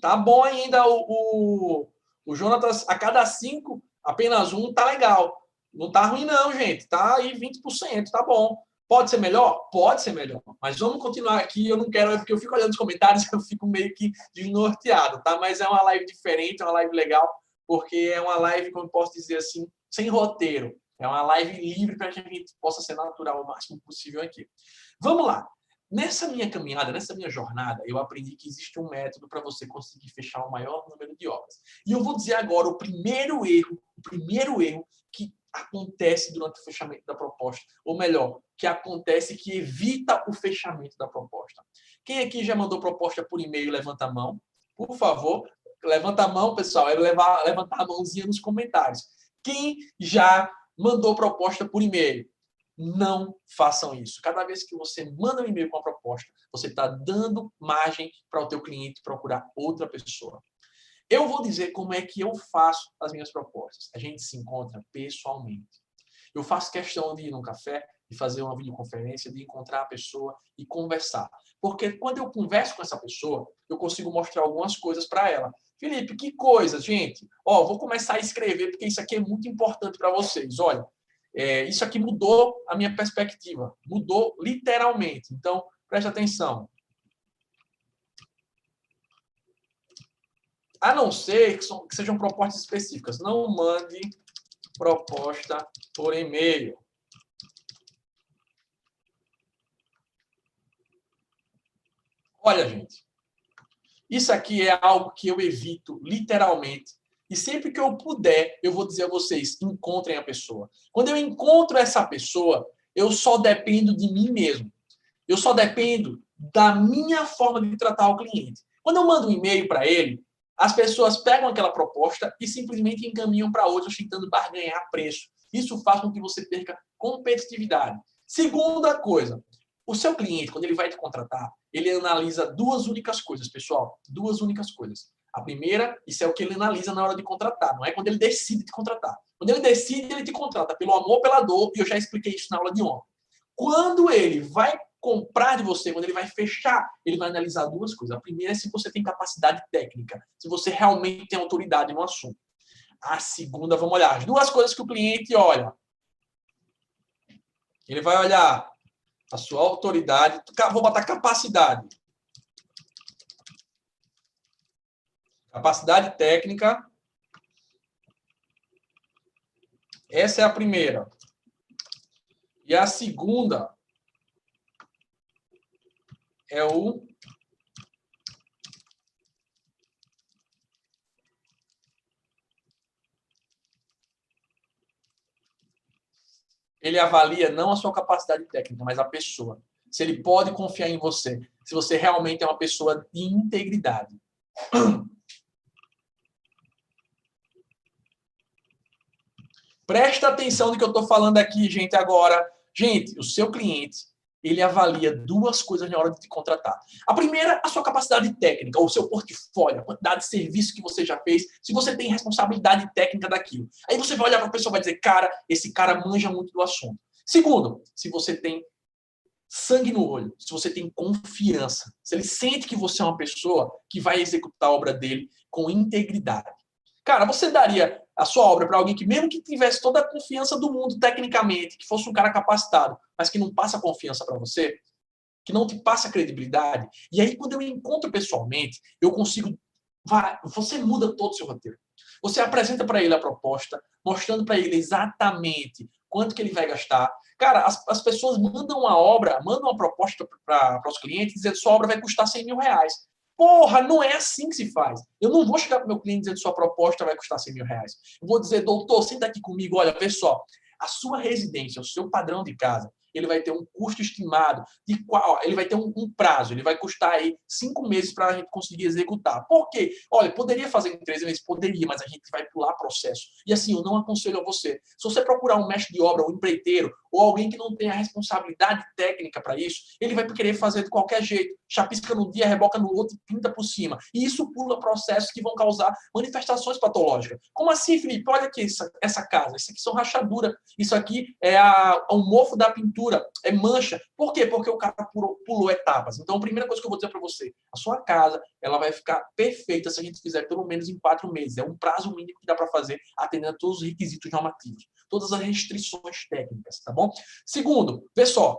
tá bom ainda o Jonatas, a cada 5, apenas 1 tá legal. Não tá ruim não, gente. Tá aí 20%, tá bom. Pode ser melhor? Pode ser melhor. Mas vamos continuar aqui. Eu não quero, porque eu fico olhando os comentários e eu fico meio que desnorteado, tá? Mas é uma live diferente, é uma live legal, porque é uma live, como eu posso dizer assim, sem roteiro. É uma live livre para que a gente possa ser natural o máximo possível aqui. Vamos lá. Nessa minha caminhada, nessa minha jornada, eu aprendi que existe um método para você conseguir fechar o maior número de obras. E eu vou dizer agora o primeiro erro que acontece durante o fechamento da proposta, ou melhor, que acontece que evita o fechamento da proposta. Quem aqui já mandou proposta por e-mail, levanta a mão. Por favor, levanta a mão, pessoal. É levantar a mãozinha nos comentários. Quem já mandou proposta por e-mail? Não façam isso. Cada vez que você manda um e-mail com a proposta, você está dando margem para o teu cliente procurar outra pessoa. Eu vou dizer como é que eu faço as minhas propostas. A gente se encontra pessoalmente. Eu faço questão de ir num café, de fazer uma videoconferência, de encontrar a pessoa e conversar. Porque quando eu converso com essa pessoa, eu consigo mostrar algumas coisas para ela. Felipe, que coisas, gente? Vou começar a escrever porque isso aqui é muito importante para vocês. Olha, isso aqui mudou a minha perspectiva. Mudou literalmente. Então, preste atenção. A não ser que sejam propostas específicas. Não mande proposta por e-mail. Olha, gente. Isso aqui é algo que eu evito literalmente. E sempre que eu puder, eu vou dizer a vocês, encontrem a pessoa. Quando eu encontro essa pessoa, eu só dependo de mim mesmo. Eu só dependo da minha forma de tratar o cliente. Quando eu mando um e-mail para ele, as pessoas pegam aquela proposta e simplesmente encaminham para outros tentando barganhar preço. Isso faz com que você perca competitividade. Segunda coisa, o seu cliente, quando ele vai te contratar, ele analisa duas únicas coisas, pessoal. Duas únicas coisas. A primeira, isso é o que ele analisa na hora de contratar, não é quando ele decide te contratar. Quando ele decide, ele te contrata pelo amor, pela dor, e eu já expliquei isso na aula de ontem. Quando ele vai comprar de você, quando ele vai fechar, ele vai analisar duas coisas. A primeira é se você tem capacidade técnica, se você realmente tem autoridade no assunto. A segunda, vamos olhar as duas coisas que o cliente olha. Ele vai olhar a sua autoridade, vou botar capacidade. Capacidade técnica. Essa é a primeira. E a segunda é o ele avalia não a sua capacidade técnica, mas a pessoa. Se ele pode confiar em você, se você realmente é uma pessoa de integridade. Presta atenção no que eu estou falando aqui, gente, agora. Gente, o seu cliente, ele avalia duas coisas na hora de te contratar. A primeira, a sua capacidade técnica, ou o seu portfólio, a quantidade de serviço que você já fez, se você tem responsabilidade técnica daquilo. Aí você vai olhar para a pessoa e vai dizer, cara, esse cara manja muito do assunto. Segundo, se você tem sangue no olho, se você tem confiança, se ele sente que você é uma pessoa que vai executar a obra dele com integridade. Cara, você daria a sua obra para alguém que, mesmo que tivesse toda a confiança do mundo tecnicamente, que fosse um cara capacitado, mas que não passa confiança para você, que não te passa credibilidade? E aí, quando eu encontro pessoalmente, eu consigo... Você muda todo o seu roteiro. Você apresenta para ele a proposta, mostrando para ele exatamente quanto que ele vai gastar. Cara, as pessoas mandam uma proposta para os clientes dizendo que sua obra vai custar 100 mil reais. Porra, não é assim que se faz. Eu não vou chegar para o meu cliente dizendo que sua proposta vai custar 100 mil reais. Eu vou dizer, doutor, senta aqui comigo, olha, vê só, a sua residência, o seu padrão de casa, ele vai ter um custo estimado de qual ele vai ter um prazo, ele vai custar aí 5 meses para a gente conseguir executar. Por quê? Olha, poderia fazer em 3 meses? Poderia, mas a gente vai pular processo. E assim, eu não aconselho a você. Se você procurar um mestre de obra, um empreiteiro, ou alguém que não tem a responsabilidade técnica para isso, ele vai querer fazer de qualquer jeito. Chapisca no dia, reboca no outro e pinta por cima. E isso pula processos que vão causar manifestações patológicas. Como assim, Felipe? Olha aqui essa casa. Isso aqui são rachaduras. Isso aqui é o mofo da pintura. É mancha. Por quê? Porque o cara pulou etapas. Então, a primeira coisa que eu vou dizer para você, a sua casa, ela vai ficar perfeita se a gente fizer pelo menos em 4 meses. É um prazo mínimo que dá para fazer, atendendo a todos os requisitos normativos, todas as restrições técnicas, tá bom? Segundo, vê só,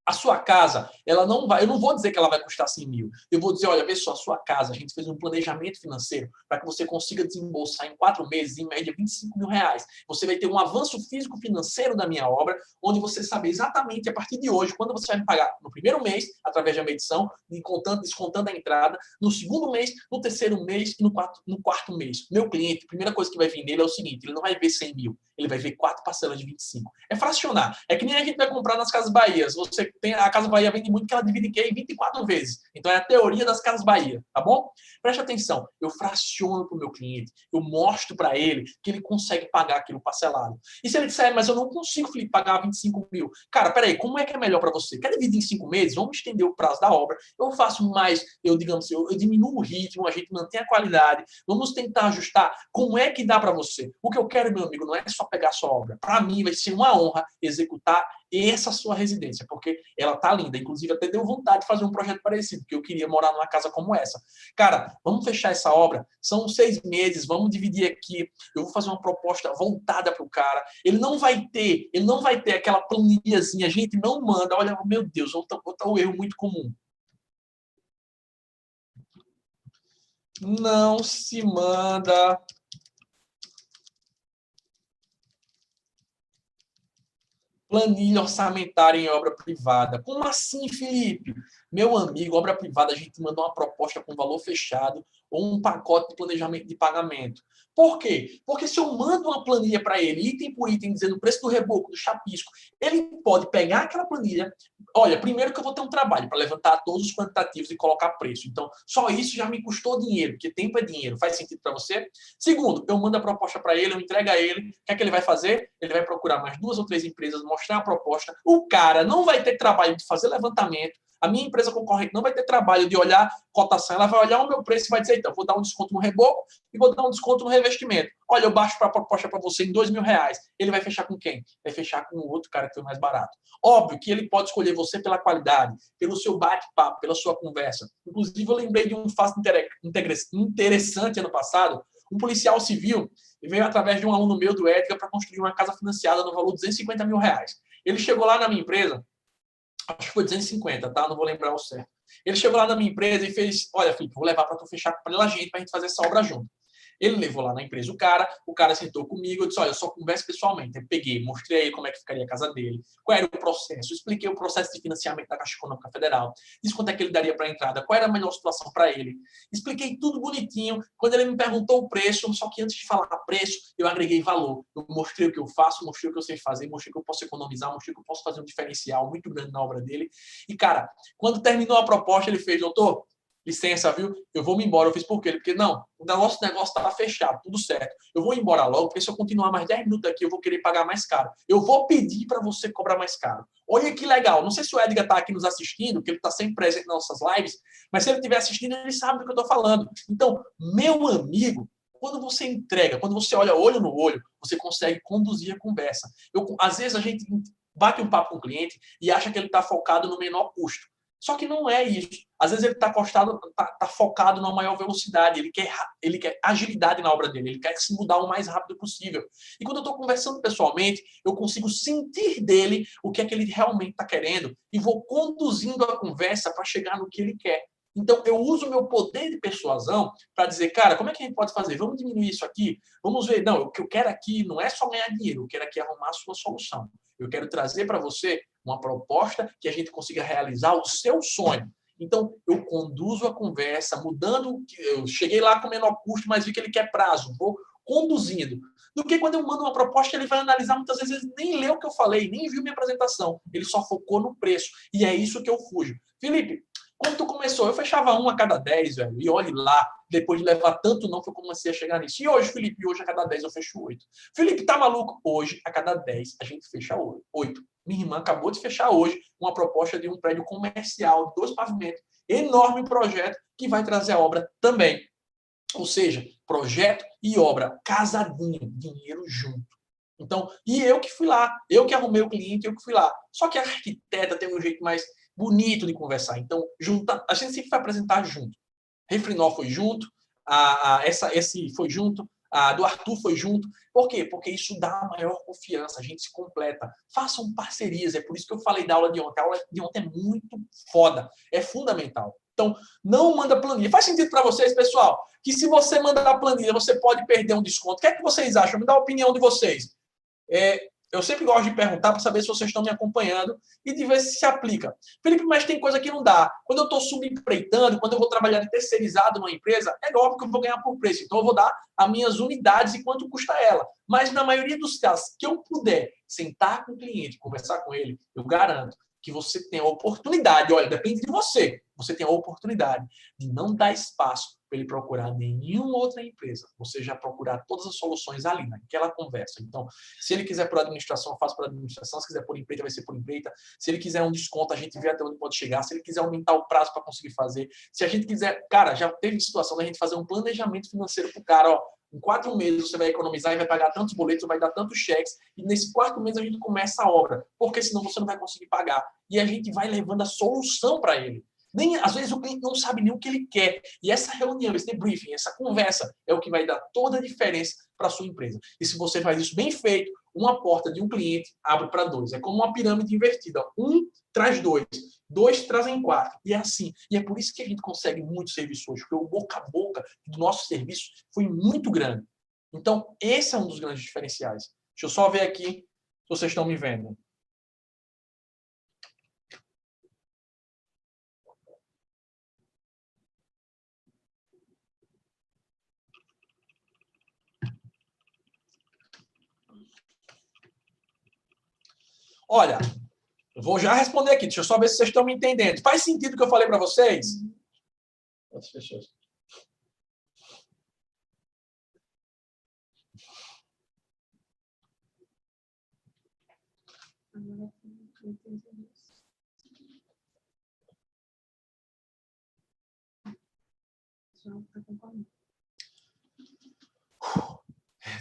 A sua casa, ela não vai, eu não vou dizer que ela vai custar 100 mil. Eu vou dizer, olha, vê só, a sua casa, a gente fez um planejamento financeiro para que você consiga desembolsar em 4 meses, em média, 25 mil reais. Você vai ter um avanço físico-financeiro da minha obra, onde você sabe exatamente, a partir de hoje, quando você vai me pagar no primeiro mês, através da medição, descontando a entrada, no segundo mês, no terceiro mês e no quarto mês. Meu cliente, a primeira coisa que vai vir nele é o seguinte, ele não vai ver 100 mil, ele vai ver 4 parcelas de 25. É fracionar. É que nem a gente vai comprar nas Casas Bahia. Você a Casa Bahia vende muito que ela divide em 24 vezes. Então é a teoria das Casas Bahia, tá bom? Preste atenção. Eu fraciono para o meu cliente, eu mostro para ele que ele consegue pagar aquilo parcelado. E se ele disser, mas eu não consigo, Felipe, pagar 25 mil. Cara, peraí, como é que é melhor para você? Quer dividir em 5 meses? Vamos estender o prazo da obra. Eu faço mais, digamos assim, eu diminuo o ritmo, a gente mantém a qualidade. Vamos tentar ajustar como é que dá para você. O que eu quero, meu amigo, não é só pegar a sua obra. Para mim vai ser uma honra executar essa sua residência, porque ela tá linda. Inclusive, até deu vontade de fazer um projeto parecido, porque eu queria morar numa casa como essa. Cara, vamos fechar essa obra. São 6 meses, vamos dividir aqui. Eu vou fazer uma proposta voltada para o cara. Ele não vai ter aquela planilhazinha. A gente não manda. Olha, meu Deus, outro erro muito comum. Não se manda planilha orçamentária em obra privada. Como assim, Felipe? Meu amigo, obra privada, a gente manda uma proposta com valor fechado ou um pacote de planejamento de pagamento. Por quê? Porque se eu mando uma planilha para ele, item por item, dizendo o preço do reboco, do chapisco, ele pode pegar aquela planilha. Olha, primeiro que eu vou ter um trabalho para levantar todos os quantitativos e colocar preço. Então, só isso já me custou dinheiro, porque tempo é dinheiro. Faz sentido para você? Segundo, eu mando a proposta para ele, eu entrego a ele. O que é que ele vai fazer? Ele vai procurar mais 2 ou 3 empresas, mostrar a proposta. O cara não vai ter trabalho de fazer levantamento. A minha empresa concorrente não vai ter trabalho de olhar cotação, ela vai olhar o meu preço e vai dizer, então, vou dar um desconto no reboco e vou dar um desconto no revestimento. Olha, eu baixo para a proposta para você em R$ 2.000. Ele vai fechar com quem? Vai fechar com o outro cara que foi mais barato. Óbvio que ele pode escolher você pela qualidade, pelo seu bate-papo, pela sua conversa. Inclusive, eu lembrei de um fato interessante ano passado. Um policial civil veio através de um aluno meu do Ética para construir uma casa financiada no valor de R$ 250 mil. Ele chegou lá na minha empresa, acho que foi 250, tá? Não vou lembrar o certo. Ele chegou lá na minha empresa e fez, olha, Felipe, vou levar para tu fechar pela gente, para a gente fazer essa obra junto. Ele levou lá na empresa o cara sentou comigo, eu disse, olha, eu só converso pessoalmente. Eu peguei, mostrei a ele como é que ficaria a casa dele, qual era o processo, expliquei o processo de financiamento da Caixa Econômica Federal, disse quanto é que ele daria para a entrada, qual era a melhor situação para ele. Expliquei tudo bonitinho. Quando ele me perguntou o preço, só que antes de falar preço, eu agreguei valor. Eu mostrei o que eu faço, mostrei o que eu sei fazer, mostrei que eu posso economizar, mostrei que eu posso fazer um diferencial muito grande na obra dele. E, cara, quando terminou a proposta, ele fez, doutor, licença, viu? Eu vou me embora. Eu fiz por quê? Porque, não, o negócio estava fechado, tudo certo. Eu vou embora logo, porque se eu continuar mais 10 minutos aqui, eu vou querer pagar mais caro. Eu vou pedir para você cobrar mais caro. Olha que legal. Não sei se o Edgar está aqui nos assistindo, porque ele está sempre presente nas nossas lives, mas se ele estiver assistindo, ele sabe do que eu estou falando. Então, meu amigo, quando você entrega, quando você olha olho no olho, você consegue conduzir a conversa. Às vezes a gente bate um papo com o cliente e acha que ele está focado no menor custo. Só que não é isso. Às vezes ele está focado na maior velocidade, ele quer agilidade na obra dele, ele quer se mudar o mais rápido possível. E quando eu estou conversando pessoalmente, eu consigo sentir dele o que é que ele realmente está querendo e vou conduzindo a conversa para chegar no que ele quer. Então, eu uso o meu poder de persuasão para dizer, cara, como é que a gente pode fazer? Vamos diminuir isso aqui? Vamos ver. Não, o que eu quero aqui não é só ganhar dinheiro, eu quero aqui arrumar a sua solução. Eu quero trazer para você uma proposta que a gente consiga realizar o seu sonho. Então, eu conduzo a conversa, mudando. Eu cheguei lá com menor custo, mas vi que ele quer prazo. Vou conduzindo. Do que quando eu mando uma proposta, ele vai analisar, muitas vezes nem leu o que eu falei, nem viu minha apresentação. Ele só focou no preço. E é isso que eu fujo. Felipe, quando tu começou, eu fechava 1 a cada 10, velho. E olhe lá, depois de levar tanto não, que eu comecei a chegar nisso. E hoje, Felipe, hoje a cada 10 eu fecho 8. Felipe, tá maluco? Hoje, a cada 10, a gente fecha 8. Minha irmã acabou de fechar hoje uma proposta de um prédio comercial, 2 pavimentos, enorme projeto, que vai trazer a obra também. Ou seja, projeto e obra casadinho, dinheiro junto. Então, e eu que fui lá, eu que arrumei o cliente, eu que fui lá. Só que a arquiteta tem um jeito mais bonito de conversar. Então, a gente sempre vai apresentar junto. Refrinol foi junto, esse foi junto, a do Arthur foi junto. Por quê? Porque isso dá maior confiança, a gente se completa. Façam parcerias, é por isso que eu falei da aula de ontem. A aula de ontem é muito foda, é fundamental. Então, não manda planilha. Faz sentido para vocês, pessoal, que se você mandar a planilha, você pode perder um desconto. O que é que vocês acham? Me dá a opinião de vocês. Eu sempre gosto de perguntar para saber se vocês estão me acompanhando e de ver se aplica. Felipe, mas tem coisa que não dá. Quando eu estou subempreitando, quando eu vou trabalhar de terceirizado numa empresa, é óbvio que eu vou ganhar por preço. Então, eu vou dar as minhas unidades e quanto custa ela. Mas, na maioria dos casos, que eu puder sentar com o cliente, conversar com ele, eu garanto que você tem a oportunidade, olha, depende de você, você tem a oportunidade de não dar espaço para ele procurar nenhuma outra empresa. Você já procurar todas as soluções ali, naquela conversa. Então, se ele quiser por administração, eu faço por administração. Se quiser por empreita, vai ser por empreita. Se ele quiser um desconto, a gente vê até onde pode chegar. Se ele quiser aumentar o prazo para conseguir fazer. Se a gente quiser... Cara, já teve situação da gente fazer um planejamento financeiro para o cara, ó. Em 4 meses você vai economizar e vai pagar tantos boletos, vai dar tantos cheques, e nesse 4º mês a gente começa a obra, porque senão você não vai conseguir pagar. E a gente vai levando a solução para ele. Às vezes o cliente não sabe nem o que ele quer. E essa reunião, esse debriefing, essa conversa é o que vai dar toda a diferença para a sua empresa. E se você faz isso bem feito, uma porta de um cliente abre para 2. É como uma pirâmide invertida. 1 traz 2. 2 trazem 4. E é assim. E é por isso que a gente consegue muito serviço hoje, porque o boca a boca do nosso serviço foi muito grande. Então, esse é um dos grandes diferenciais. Deixa eu só ver aqui se vocês estão me vendo. Olha, eu vou já responder aqui. Deixa eu só ver se vocês estão me entendendo. Faz sentido o que eu falei para vocês? Outras pessoas.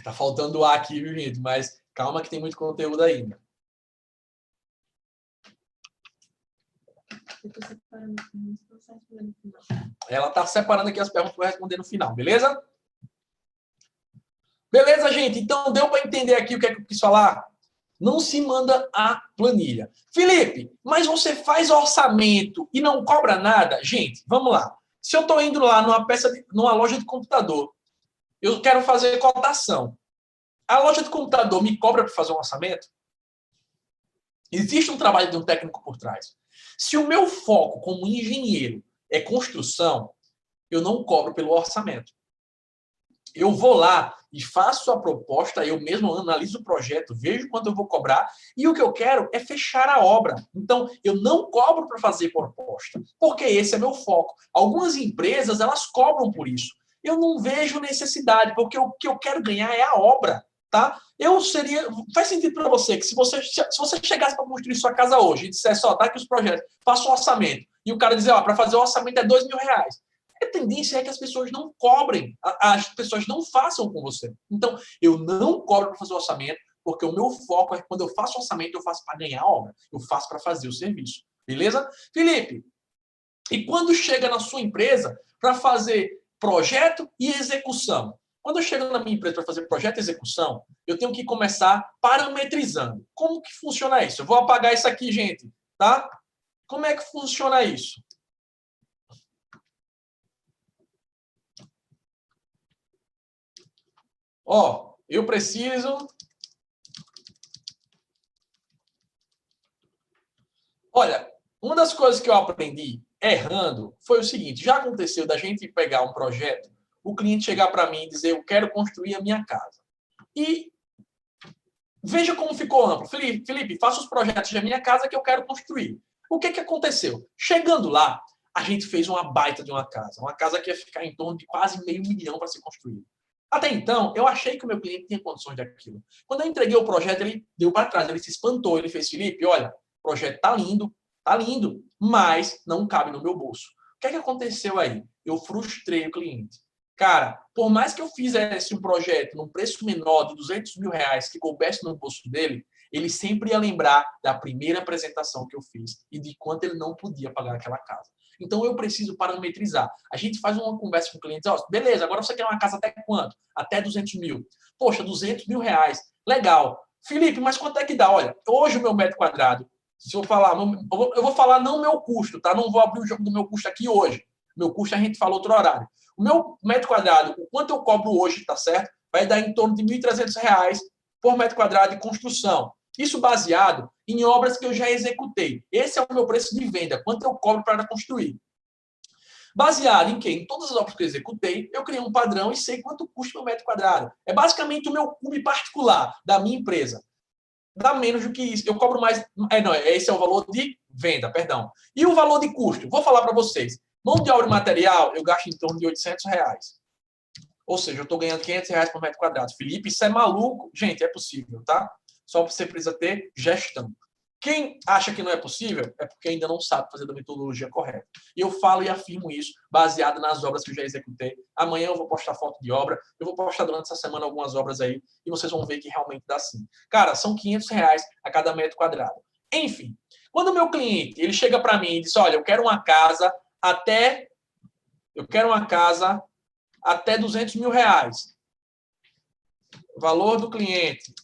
Tá faltando ar aqui, viu, gente? Mas calma que tem muito conteúdo ainda. Ela tá separando aqui as perguntas para responder no final, beleza? Beleza, gente? Então deu para entender aqui o que é que eu quis falar? Não se manda a planilha. Felipe, mas você faz orçamento e não cobra nada? Gente, vamos lá. Se eu estou indo lá numa loja de computador, eu quero fazer cotação. A loja de computador me cobra para fazer um orçamento? Existe um trabalho de um técnico por trás. Se o meu foco como engenheiro é construção, eu não cobro pelo orçamento. Eu vou lá e faço a proposta, eu mesmo analiso o projeto, vejo quanto eu vou cobrar, e o que eu quero é fechar a obra. Então, eu não cobro para fazer proposta, porque esse é meu foco. Algumas empresas, elas cobram por isso. Eu não vejo necessidade, porque o que eu quero ganhar é a obra, tá? Faz sentido para você que se você chegasse para construir sua casa hoje e dissesse, ó, tá aqui os projetos, faça um orçamento, e o cara dizer, ó, para fazer o orçamento é R$2.000. A tendência é que as pessoas não cobrem, as pessoas não façam com você. Então, eu não cobro para fazer o orçamento, porque o meu foco é que quando eu faço orçamento, eu faço para ganhar a obra, eu faço para fazer o serviço. Beleza? Felipe, e quando chega na sua empresa para fazer projeto e execução? Quando eu chego na minha empresa para fazer projeto e execução, eu tenho que começar parametrizando. Como que funciona isso? Eu vou apagar isso aqui, gente, tá? Como é que funciona isso? Ó, eu preciso... Olha, uma das coisas que eu aprendi errando foi o seguinte, já aconteceu da gente pegar um projeto, o cliente chegar para mim e dizer, eu quero construir a minha casa. E veja como ficou amplo. Felipe, faça os projetos da minha casa que eu quero construir. O que aconteceu? Chegando lá, a gente fez uma baita de uma casa que ia ficar em torno de quase R$500 mil para ser construída. Até então, eu achei que o meu cliente tinha condições daquilo. Quando eu entreguei o projeto, ele deu para trás, ele se espantou, ele fez, Felipe, olha, o projeto tá lindo, mas não cabe no meu bolso. O que aconteceu aí? Eu frustrei o cliente. Cara, por mais que eu fizesse um projeto num preço menor de R$200 mil que coubesse no bolso dele, ele sempre ia lembrar da primeira apresentação que eu fiz e de quanto ele não podia pagar aquela casa. Então, eu preciso parametrizar. A gente faz uma conversa com o cliente, ó, beleza, agora você quer uma casa até quanto? Até 200 mil. Poxa, 200 mil reais. Legal. Felipe, mas quanto é que dá? Olha, hoje o meu metro quadrado, se eu falar, eu vou falar não o meu custo, tá? Não vou abrir o jogo do meu custo aqui hoje. Meu custo a gente fala outro horário. O meu metro quadrado, o quanto eu cobro hoje, tá certo? Vai dar em torno de R$ 1.300 por metro quadrado de construção. Isso baseado em obras que eu já executei. Esse é o meu preço de venda, quanto eu cobro para construir. Baseado em quê? Em todas as obras que eu executei, eu criei um padrão e sei quanto custa o meu metro quadrado. É basicamente o meu cume particular da minha empresa. Dá menos do que isso. Eu cobro mais. Esse é o valor de venda, perdão. E o valor de custo? Vou falar para vocês. Mão de obra e material, eu gasto em torno de R$ 800. Ou seja, eu estou ganhando R$ 500 por metro quadrado. Felipe, isso é maluco? Gente, é possível, tá? Só você precisa ter gestão. Quem acha que não é possível é porque ainda não sabe fazer da metodologia correta. E eu falo e afirmo isso baseado nas obras que eu já executei. Amanhã eu vou postar foto de obra, eu vou postar durante essa semana algumas obras aí e vocês vão ver que realmente dá sim. Cara, são R$ 500 a cada metro quadrado. Enfim, quando o meu cliente ele chega para mim e diz, olha, eu quero uma casa até R$ 200 mil. Valor do cliente,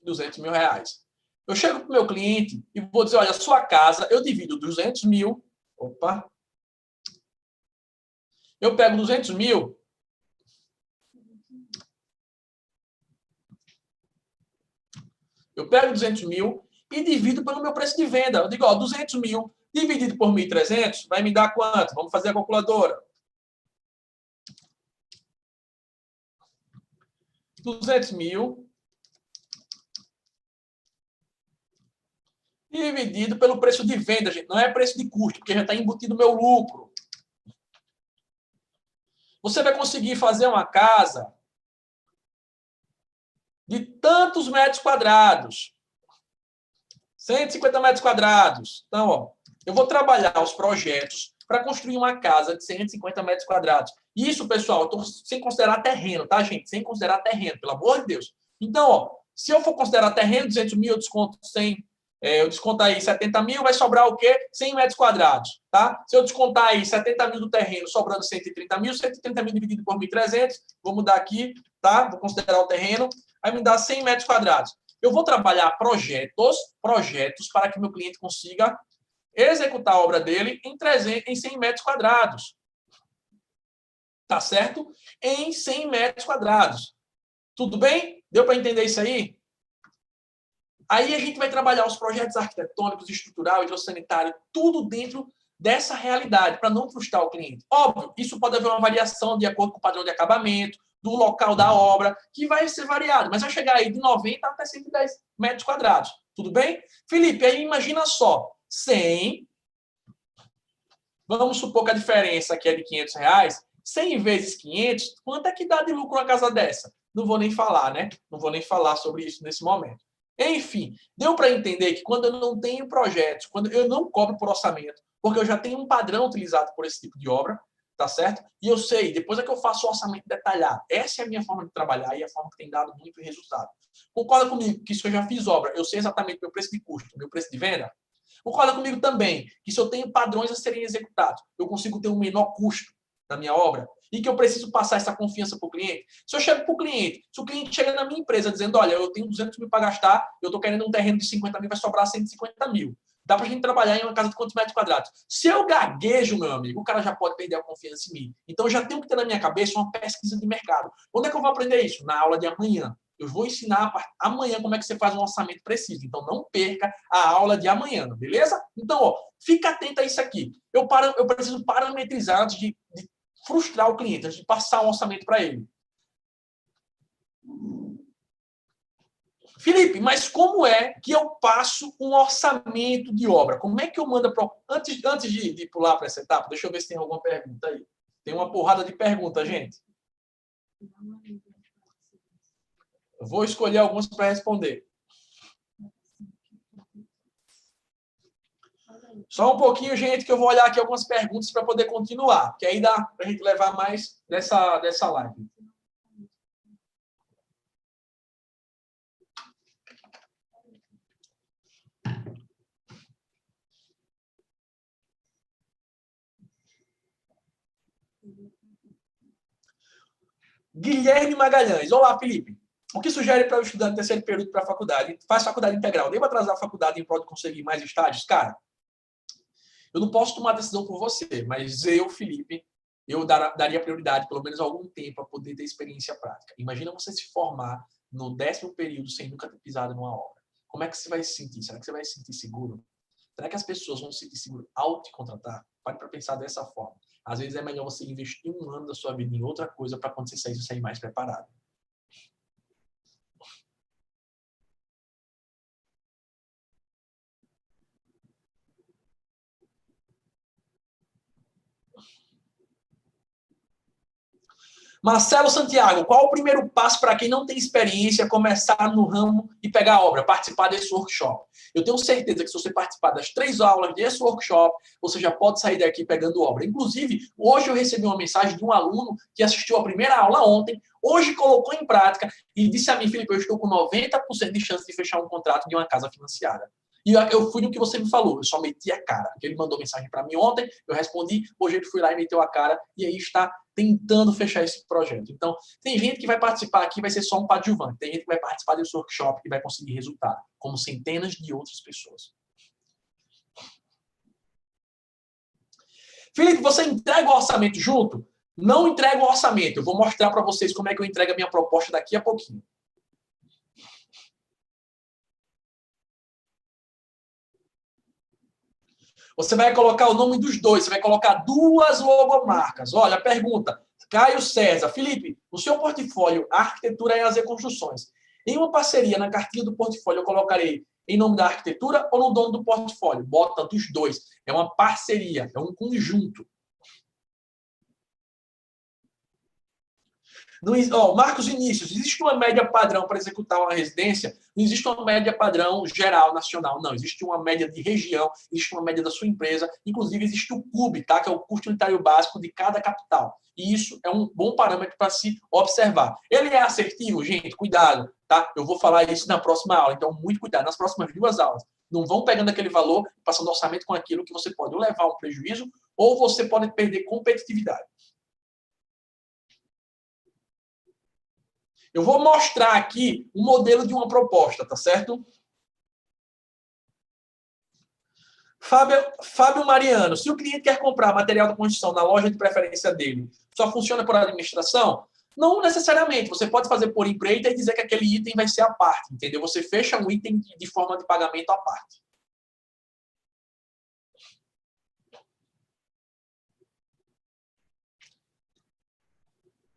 R$ 200 mil. Eu chego para o meu cliente e vou dizer, olha, a sua casa, eu divido 200 mil, eu pego 200 mil, e divido pelo meu preço de venda. Eu digo, ó, 200 mil dividido por 1.300 vai me dar quanto? Vamos fazer a calculadora. 200 mil dividido pelo preço de venda, gente. Não é preço de custo, porque já está embutido o meu lucro. Você vai conseguir fazer uma casa de tantos metros quadrados. 150 metros quadrados. Então, ó, eu vou trabalhar os projetos para construir uma casa de 150 metros quadrados. Isso, pessoal, eu estou sem considerar terreno, tá, gente? Sem considerar terreno, pelo amor de Deus. Então, ó, se eu for considerar terreno, 200 mil, eu desconto 100, eu desconto aí 70 mil, vai sobrar o quê? 100 metros quadrados, tá? Se eu descontar aí 70 mil do terreno, sobrando 130 mil, 130 mil dividido por 1.300, vou mudar aqui, tá? Vou considerar o terreno, vai me dar 100 metros quadrados. Eu vou trabalhar projetos para que meu cliente consiga executar a obra dele em 100 metros quadrados. Tá certo? Em 100 metros quadrados. Tudo bem? Deu para entender isso aí? Aí a gente vai trabalhar os projetos arquitetônicos, estrutural, hidrossanitário, tudo dentro dessa realidade, para não frustrar o cliente. Óbvio, isso pode haver uma variação de acordo com o padrão de acabamento, do local da obra, que vai ser variado, mas vai chegar aí de 90 até 110 metros quadrados. Tudo bem? Felipe, aí imagina só, 100, vamos supor que a diferença aqui é de R$ 500, 100 vezes 500, quanto é que dá de lucro uma casa dessa? Não vou nem falar, né? Não vou nem falar sobre isso nesse momento. Enfim, deu para entender que quando eu não tenho projetos, quando eu não cobro por orçamento, porque eu já tenho um padrão utilizado por esse tipo de obra, tá certo? E eu sei, depois é que eu faço o orçamento detalhado. Essa é a minha forma de trabalhar e é a forma que tem dado muito resultado. Concorda comigo que se eu já fiz obra, eu sei exatamente meu preço de custo, meu preço de venda? Concorda comigo também que se eu tenho padrões a serem executados, eu consigo ter um menor custo na minha obra e que eu preciso passar essa confiança para o cliente? Se eu chego para o cliente, se o cliente chega na minha empresa dizendo, olha, eu tenho 200 mil para gastar, eu estou querendo um terreno de 50 mil, vai sobrar 150 mil. Dá para a gente trabalhar em uma casa de quantos metros quadrados? Se eu gaguejo, meu amigo, o cara já pode perder a confiança em mim. Então, eu já tenho que ter na minha cabeça uma pesquisa de mercado. Onde é que eu vou aprender isso? Na aula de amanhã. Eu vou ensinar amanhã como é que você faz um orçamento preciso. Então, não perca a aula de amanhã, beleza? Então, ó, fica atento a isso aqui. Eu preciso parametrizar antes de frustrar o cliente, antes de passar um orçamento para ele. Felipe, mas como é que eu passo um orçamento de obra? Como é que eu mando para... Antes de pular para essa etapa, deixa eu ver se tem alguma pergunta aí. Tem uma porrada de perguntas, gente. Eu vou escolher algumas para responder. Só um pouquinho, gente, que eu vou olhar aqui algumas perguntas para poder continuar, que aí dá para a gente levar mais dessa live. Guilherme Magalhães. Olá, Felipe. O que sugere para o estudante terceiro período para a faculdade? Faz faculdade integral. Devo atrasar a faculdade em prol de conseguir mais estágios? Cara, eu não posso tomar decisão por você, mas eu, Felipe, eu daria prioridade, pelo menos algum tempo, a poder ter experiência prática. Imagina você se formar no 10º período sem nunca ter pisado numa obra. Como é que você vai se sentir? Será que você vai se sentir seguro? Será que as pessoas vão se sentir seguro ao te contratar? Pare para pensar dessa forma. Às vezes é melhor você investir um ano da sua vida em outra coisa para quando você sair, você sair mais preparado. Marcelo Santiago, qual o primeiro passo para quem não tem experiência começar no ramo e pegar a obra? Participar desse workshop. Eu tenho certeza que se você participar das 3 aulas desse workshop, você já pode sair daqui pegando obra. Inclusive, hoje eu recebi uma mensagem de um aluno que assistiu a primeira aula ontem, hoje colocou em prática e disse a mim, Felipe, eu estou com 90% de chance de fechar um contrato de uma casa financiada. E eu fui no que você me falou, eu só meti a cara. Ele mandou mensagem para mim ontem, eu respondi, hoje ele foi lá e meteu a cara, e aí está tentando fechar esse projeto. Então, tem gente que vai participar aqui, vai ser só um coadjuvante. Tem gente que vai participar desse workshop e vai conseguir resultado, como centenas de outras pessoas. Felipe, você entrega o orçamento junto? Não entrega o orçamento. Eu vou mostrar para vocês como é que eu entrego a minha proposta daqui a pouquinho. Você vai colocar o nome dos dois, você vai colocar 2 logomarcas. Olha, a pergunta, Caio César. Felipe, no seu portfólio, arquitetura e AZ Construções. Em uma parceria na cartilha do portfólio, eu colocarei em nome da arquitetura ou no dono do portfólio? Bota dos dois. É uma parceria, é um conjunto. Marcos Vinícius, existe uma média padrão para executar uma residência? Não existe uma média padrão geral, nacional, não. Existe uma média de região, existe uma média da sua empresa, inclusive existe o CUB, tá? Que é o custo unitário básico de cada capital. E isso é um bom parâmetro para se observar. Ele é assertivo? Gente, cuidado, tá? Eu vou falar isso na próxima aula, então muito cuidado. Nas próximas 2 aulas. Não vão pegando aquele valor, passando orçamento com aquilo que você pode levar um prejuízo ou você pode perder competitividade. Eu vou mostrar aqui um modelo de uma proposta, tá certo? Fábio Mariano, se o cliente quer comprar material de construção na loja de preferência dele, só funciona por administração? Não necessariamente. Você pode fazer por empreita e dizer que aquele item vai ser à parte, entendeu? Você fecha um item de forma de pagamento à parte.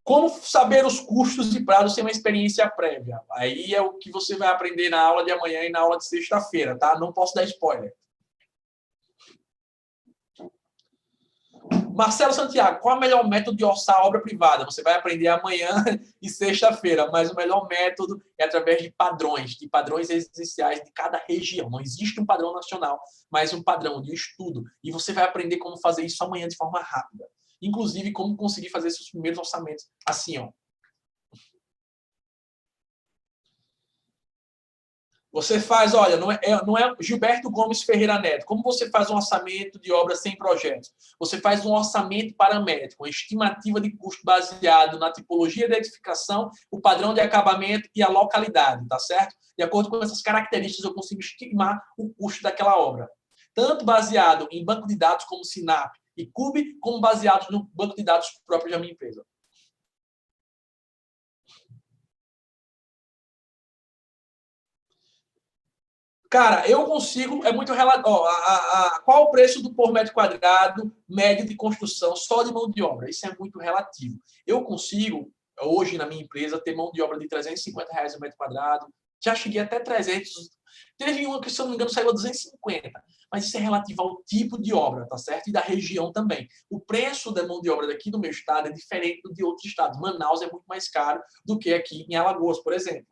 Como saber os custos de prazo sem uma experiência prévia? Aí é o que você vai aprender na aula de amanhã e na aula de sexta-feira, tá? Não posso dar spoiler. Marcelo Santiago, qual é o melhor método de orçar a obra privada? Você vai aprender amanhã e sexta-feira, mas o melhor método é através de padrões existenciais de cada região. Não existe um padrão nacional, mas um padrão de estudo. E você vai aprender como fazer isso amanhã de forma rápida. Inclusive, como conseguir fazer seus primeiros orçamentos assim, ó. Você faz, olha, não é Gilberto Gomes Ferreira Neto. Como você faz um orçamento de obra sem projetos? Você faz um orçamento paramétrico, uma estimativa de custo baseado na tipologia de edificação, o padrão de acabamento e a localidade, tá certo? De acordo com essas características, eu consigo estimar o custo daquela obra. Tanto baseado em banco de dados como Sinap e CUB, como baseado no banco de dados próprio da minha empresa. Cara, eu consigo, é muito relativo. Qual o preço do por metro quadrado médio de construção só de mão de obra? Isso é muito relativo. Eu consigo, hoje na minha empresa, ter mão de obra de R$ 350 o metro quadrado. Já cheguei até 300. Teve uma que, se eu não me engano, saiu a 250. Mas isso é relativo ao tipo de obra, tá certo? E da região também. O preço da mão de obra daqui do meu estado é diferente do de outros estados. Manaus é muito mais caro do que aqui em Alagoas, por exemplo.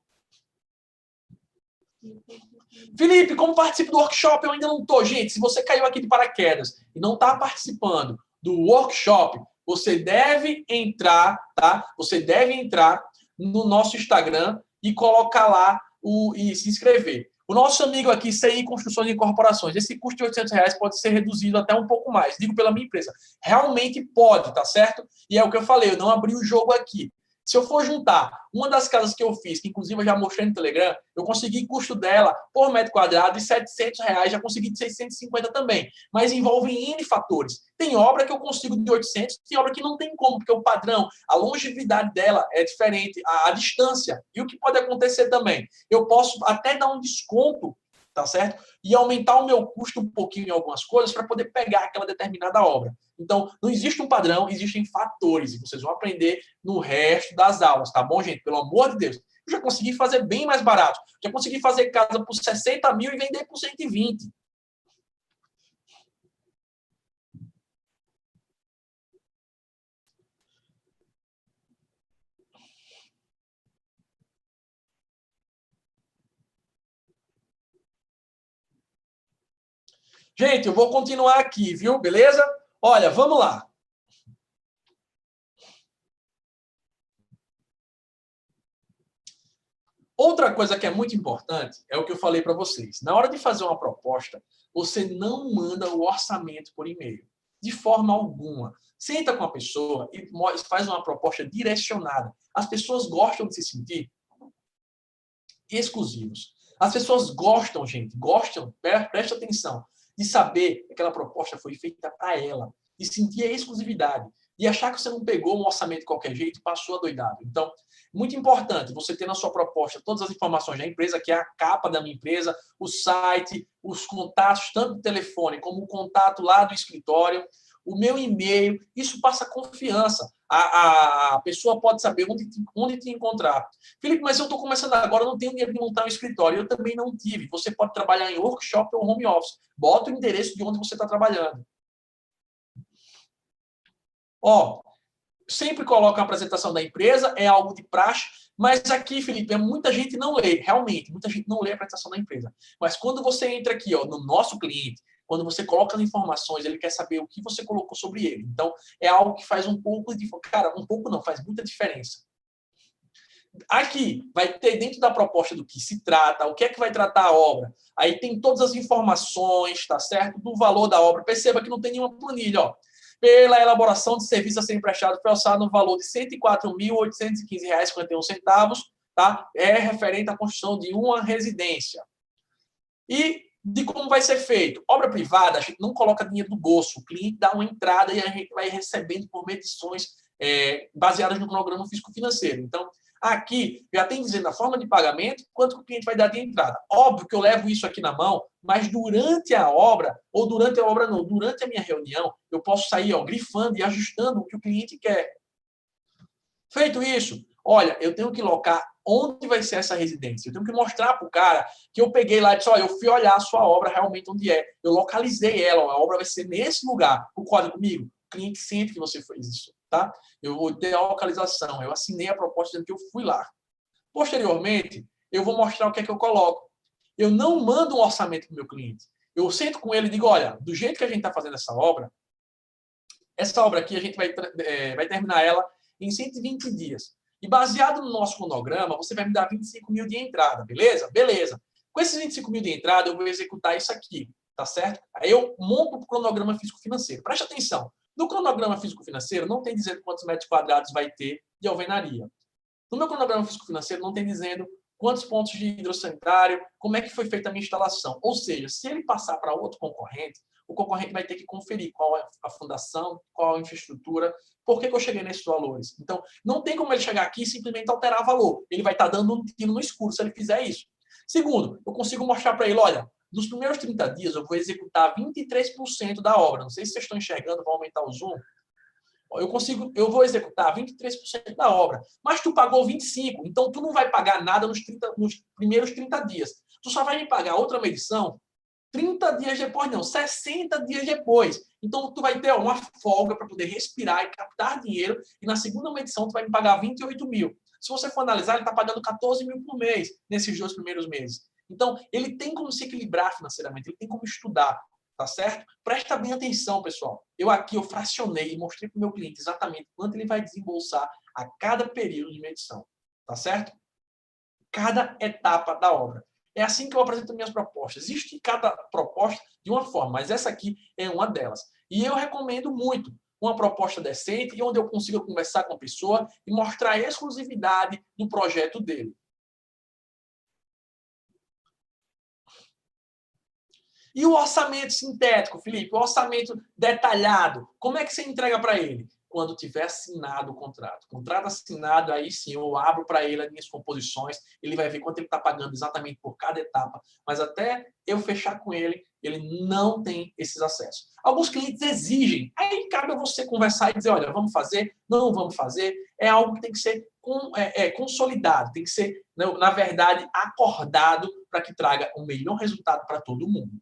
Felipe, como participo do workshop? Eu ainda não estou. Gente, se você caiu aqui de paraquedas e não está participando do workshop, você deve entrar, tá? Você deve entrar no nosso Instagram e colocar lá e se inscrever. O nosso amigo aqui, CI Construções e Incorporações, esse custo de R$800 pode ser reduzido até um pouco mais. Digo pela minha empresa. Realmente pode, tá certo? E é o que eu falei, eu não abri o jogo aqui. Se eu for juntar uma das casas que eu fiz, que inclusive eu já mostrei no Telegram, eu consegui custo dela por metro quadrado de R$700, já consegui de 650 também. Mas envolve N fatores. Tem obra que eu consigo de 800, tem obra que não tem como, porque o padrão, a longevidade dela é diferente, a distância. E o que pode acontecer também? Eu posso até dar um desconto, tá certo? E aumentar o meu custo um pouquinho em algumas coisas para poder pegar aquela determinada obra. Então, não existe um padrão, existem fatores. E vocês vão aprender no resto das aulas, tá bom, gente? Pelo amor de Deus. Eu já consegui fazer bem mais barato. Já consegui fazer casa por 60 mil e vender por 120. Gente, eu vou continuar aqui, viu? Beleza? Olha, vamos lá. Outra coisa que é muito importante é o que eu falei para vocês. Na hora de fazer uma proposta, você não manda o orçamento por e-mail. De forma alguma. Senta com a pessoa e faz uma proposta direcionada. As pessoas gostam de se sentir exclusivos. As pessoas gostam, gente, gostam, preste atenção, de saber que aquela proposta foi feita para ela, de sentir a exclusividade, de achar que você não pegou um orçamento de qualquer jeito e passou adoidado. Então, muito importante você ter na sua proposta todas as informações da empresa, que é a capa da minha empresa, o site, os contatos, tanto do telefone como o contato lá do escritório, o meu e-mail, isso passa confiança. A pessoa pode saber onde te encontrar. Felipe, mas eu estou começando agora, eu não tenho dinheiro de montar um escritório. Eu também não tive. Você pode trabalhar em workshop ou home office. Bota o endereço de onde você está trabalhando. Ó, sempre coloca a apresentação da empresa, é algo de praxe, mas aqui, Felipe, muita gente não lê, realmente, muita gente não lê a apresentação da empresa. Mas quando você entra aqui, ó, no nosso cliente, quando você coloca as informações, ele quer saber o que você colocou sobre ele. Então, é algo que faz um pouco de... Cara, um pouco não, faz muita diferença. Aqui vai ter dentro da proposta do que se trata, o que é que vai tratar a obra. Aí tem todas as informações, tá certo? Do valor da obra. Perceba que não tem nenhuma planilha, ó. Pela elaboração de serviço a ser emprestado, foi alçado no valor de R$ 104.815,51, tá? É referente à construção de uma residência. E de como vai ser feito. Obra privada, a gente não coloca dinheiro do bolso. O cliente dá uma entrada e a gente vai recebendo por medições baseadas no cronograma físico-financeiro. Então, aqui já tem dizendo a forma de pagamento, quanto que o cliente vai dar de entrada. Óbvio que eu levo isso aqui na mão, mas durante a obra, ou durante a obra não, durante a minha reunião, eu posso sair grifando e ajustando o que o cliente quer. Feito isso, olha, eu tenho que locar onde vai ser essa residência. Eu tenho que mostrar para o cara que eu peguei lá e disse, olha, eu fui olhar a sua obra realmente onde é. Eu localizei ela, a obra vai ser nesse lugar. Concorda comigo? O cliente sente que você fez isso, tá? Eu vou ter a localização, eu assinei a proposta dizendo que eu fui lá. Posteriormente, eu vou mostrar o que é que eu coloco. Eu não mando um orçamento para o meu cliente. Eu sento com ele e digo, olha, do jeito que a gente está fazendo essa obra aqui a gente vai terminar ela em 120 dias. E baseado no nosso cronograma, você vai me dar 25 mil de entrada, beleza? Beleza. Com esses 25 mil de entrada, eu vou executar isso aqui, tá certo? Aí eu monto o cronograma físico-financeiro. Preste atenção. No cronograma físico-financeiro, não tem dizendo quantos metros quadrados vai ter de alvenaria. No meu cronograma físico-financeiro, não tem dizendo quantos pontos de hidrossanitário, como é que foi feita a minha instalação. Ou seja, se ele passar para outro concorrente, o concorrente vai ter que conferir qual é a fundação, qual é a infraestrutura, por que eu cheguei nesses valores. Então, não tem como ele chegar aqui e simplesmente alterar valor. Ele vai estar dando um tiro no escuro se ele fizer isso. Segundo, eu consigo mostrar para ele, olha, nos primeiros 30 dias eu vou executar 23% da obra. Não sei se vocês estão enxergando, vou aumentar o zoom. Eu vou executar 23% da obra, mas tu pagou 25%, então tu não vai pagar nada nos primeiros 30 dias. Tu só vai me pagar outra medição 30 dias depois, não, 60 dias depois. Então, tu vai ter uma folga para poder respirar e captar dinheiro, e na segunda medição tu vai me pagar 28 mil. Se você for analisar, ele está pagando 14 mil por mês nesses 2 primeiros meses. Então, ele tem como se equilibrar financeiramente, ele tem como estudar, tá certo? Presta bem atenção, pessoal. Eu fracionei e mostrei para o meu cliente exatamente quanto ele vai desembolsar a cada período de medição, tá certo? Cada etapa da obra. É assim que eu apresento minhas propostas. Existe cada proposta de uma forma, mas essa aqui é uma delas. E eu recomendo muito uma proposta decente e onde eu consiga conversar com a pessoa e mostrar a exclusividade do projeto dele. E o orçamento sintético, Felipe? O orçamento detalhado, como é que você entrega para ele? Quando tiver assinado o contrato. Contrato assinado, aí sim, eu abro para ele as minhas composições, ele vai ver quanto ele está pagando exatamente por cada etapa, mas até eu fechar com ele, ele não tem esses acessos. Alguns clientes exigem, aí cabe a você conversar e dizer, olha, vamos fazer, não vamos fazer, é algo que tem que ser consolidado, tem que ser, na verdade, acordado para que traga o melhor resultado para todo mundo.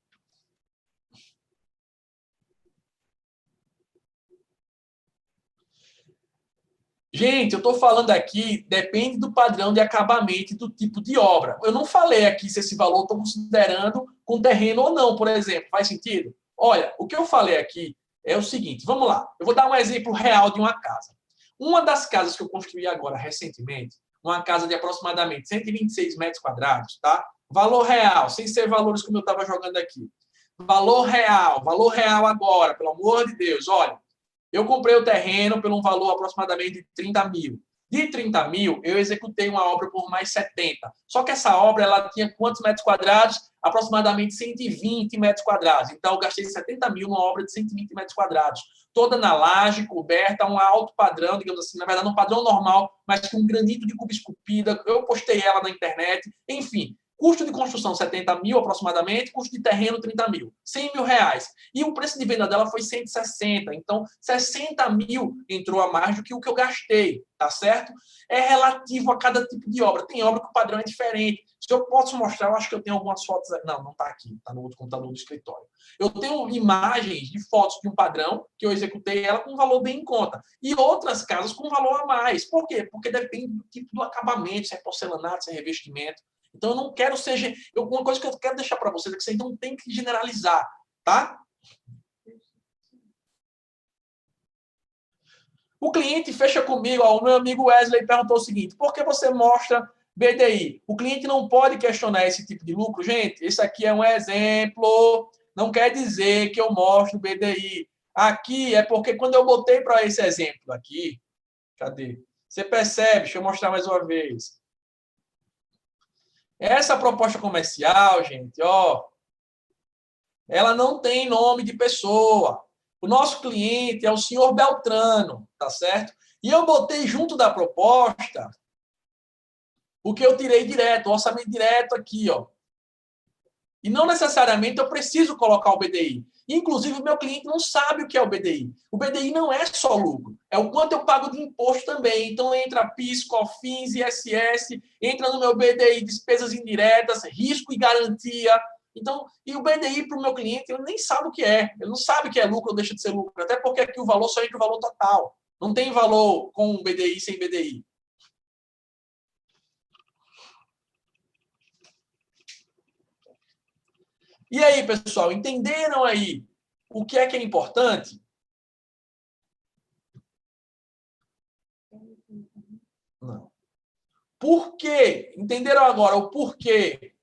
Gente, eu estou falando aqui, depende do padrão de acabamento e do tipo de obra. Eu não falei aqui se esse valor estou considerando com terreno ou não, por exemplo. Faz sentido? Olha, o que eu falei aqui é o seguinte, vamos lá. Eu vou dar um exemplo real de uma casa. Uma das casas que eu construí agora, recentemente, uma casa de aproximadamente 126 metros quadrados, tá? Valor real, sem ser valores como eu estava jogando aqui. Valor real agora, pelo amor de Deus, olha. Eu comprei o terreno por um valor aproximadamente de 30 mil. De 30 mil, eu executei uma obra por mais 70. Só que essa obra ela tinha quantos metros quadrados? Aproximadamente 120 metros quadrados. Então, eu gastei 70 mil numa obra de 120 metros quadrados. Toda na laje, coberta, um alto padrão, digamos assim, na verdade, um padrão normal, mas com granito de cubo esculpida. Eu postei ela na internet. Enfim, custo de construção 70 mil aproximadamente, custo de terreno 30 mil, 100 mil reais. E o preço de venda dela foi 160. Então, 60 mil entrou a mais do que o que eu gastei, tá certo? É relativo a cada tipo de obra. Tem obra que o padrão é diferente. Se eu posso mostrar, eu acho que eu tenho algumas fotos. Não está aqui, está no outro computador do escritório. Eu tenho imagens de fotos de um padrão que eu executei ela com um valor bem em conta. E outras casas com valor a mais. Por quê? Porque depende do tipo do acabamento, se é porcelanato, se é revestimento. Então, eu não quero ser... Uma coisa que eu quero deixar para vocês é que vocês não tem que generalizar, tá? O cliente fecha comigo, ó, o meu amigo Wesley perguntou o seguinte, por que você mostra BDI? O cliente não pode questionar esse tipo de lucro? Gente, esse aqui é um exemplo, não quer dizer que eu mostro BDI. Aqui é porque quando eu botei para esse exemplo aqui, cadê? Você percebe, deixa eu mostrar mais uma vez. Essa proposta comercial, gente, ó, ela não tem nome de pessoa. O nosso cliente é o senhor Beltrano, tá certo? E eu botei junto da proposta o que eu tirei direto, o orçamento direto aqui, ó. E não necessariamente eu preciso colocar o BDI. Inclusive, o meu cliente não sabe o que é o BDI. O BDI não é só lucro, é o quanto eu pago de imposto também. Então, entra PIS, COFINS, ISS, entra no meu BDI, despesas indiretas, risco e garantia. Então, e o BDI para o meu cliente, ele nem sabe o que é. Ele não sabe o que é lucro ou deixa de ser lucro. Até porque aqui o valor só entra o valor total. Não tem valor com BDI sem BDI. E aí, pessoal, entenderam aí o que é importante? Não. Por quê? Entenderam agora o porquê?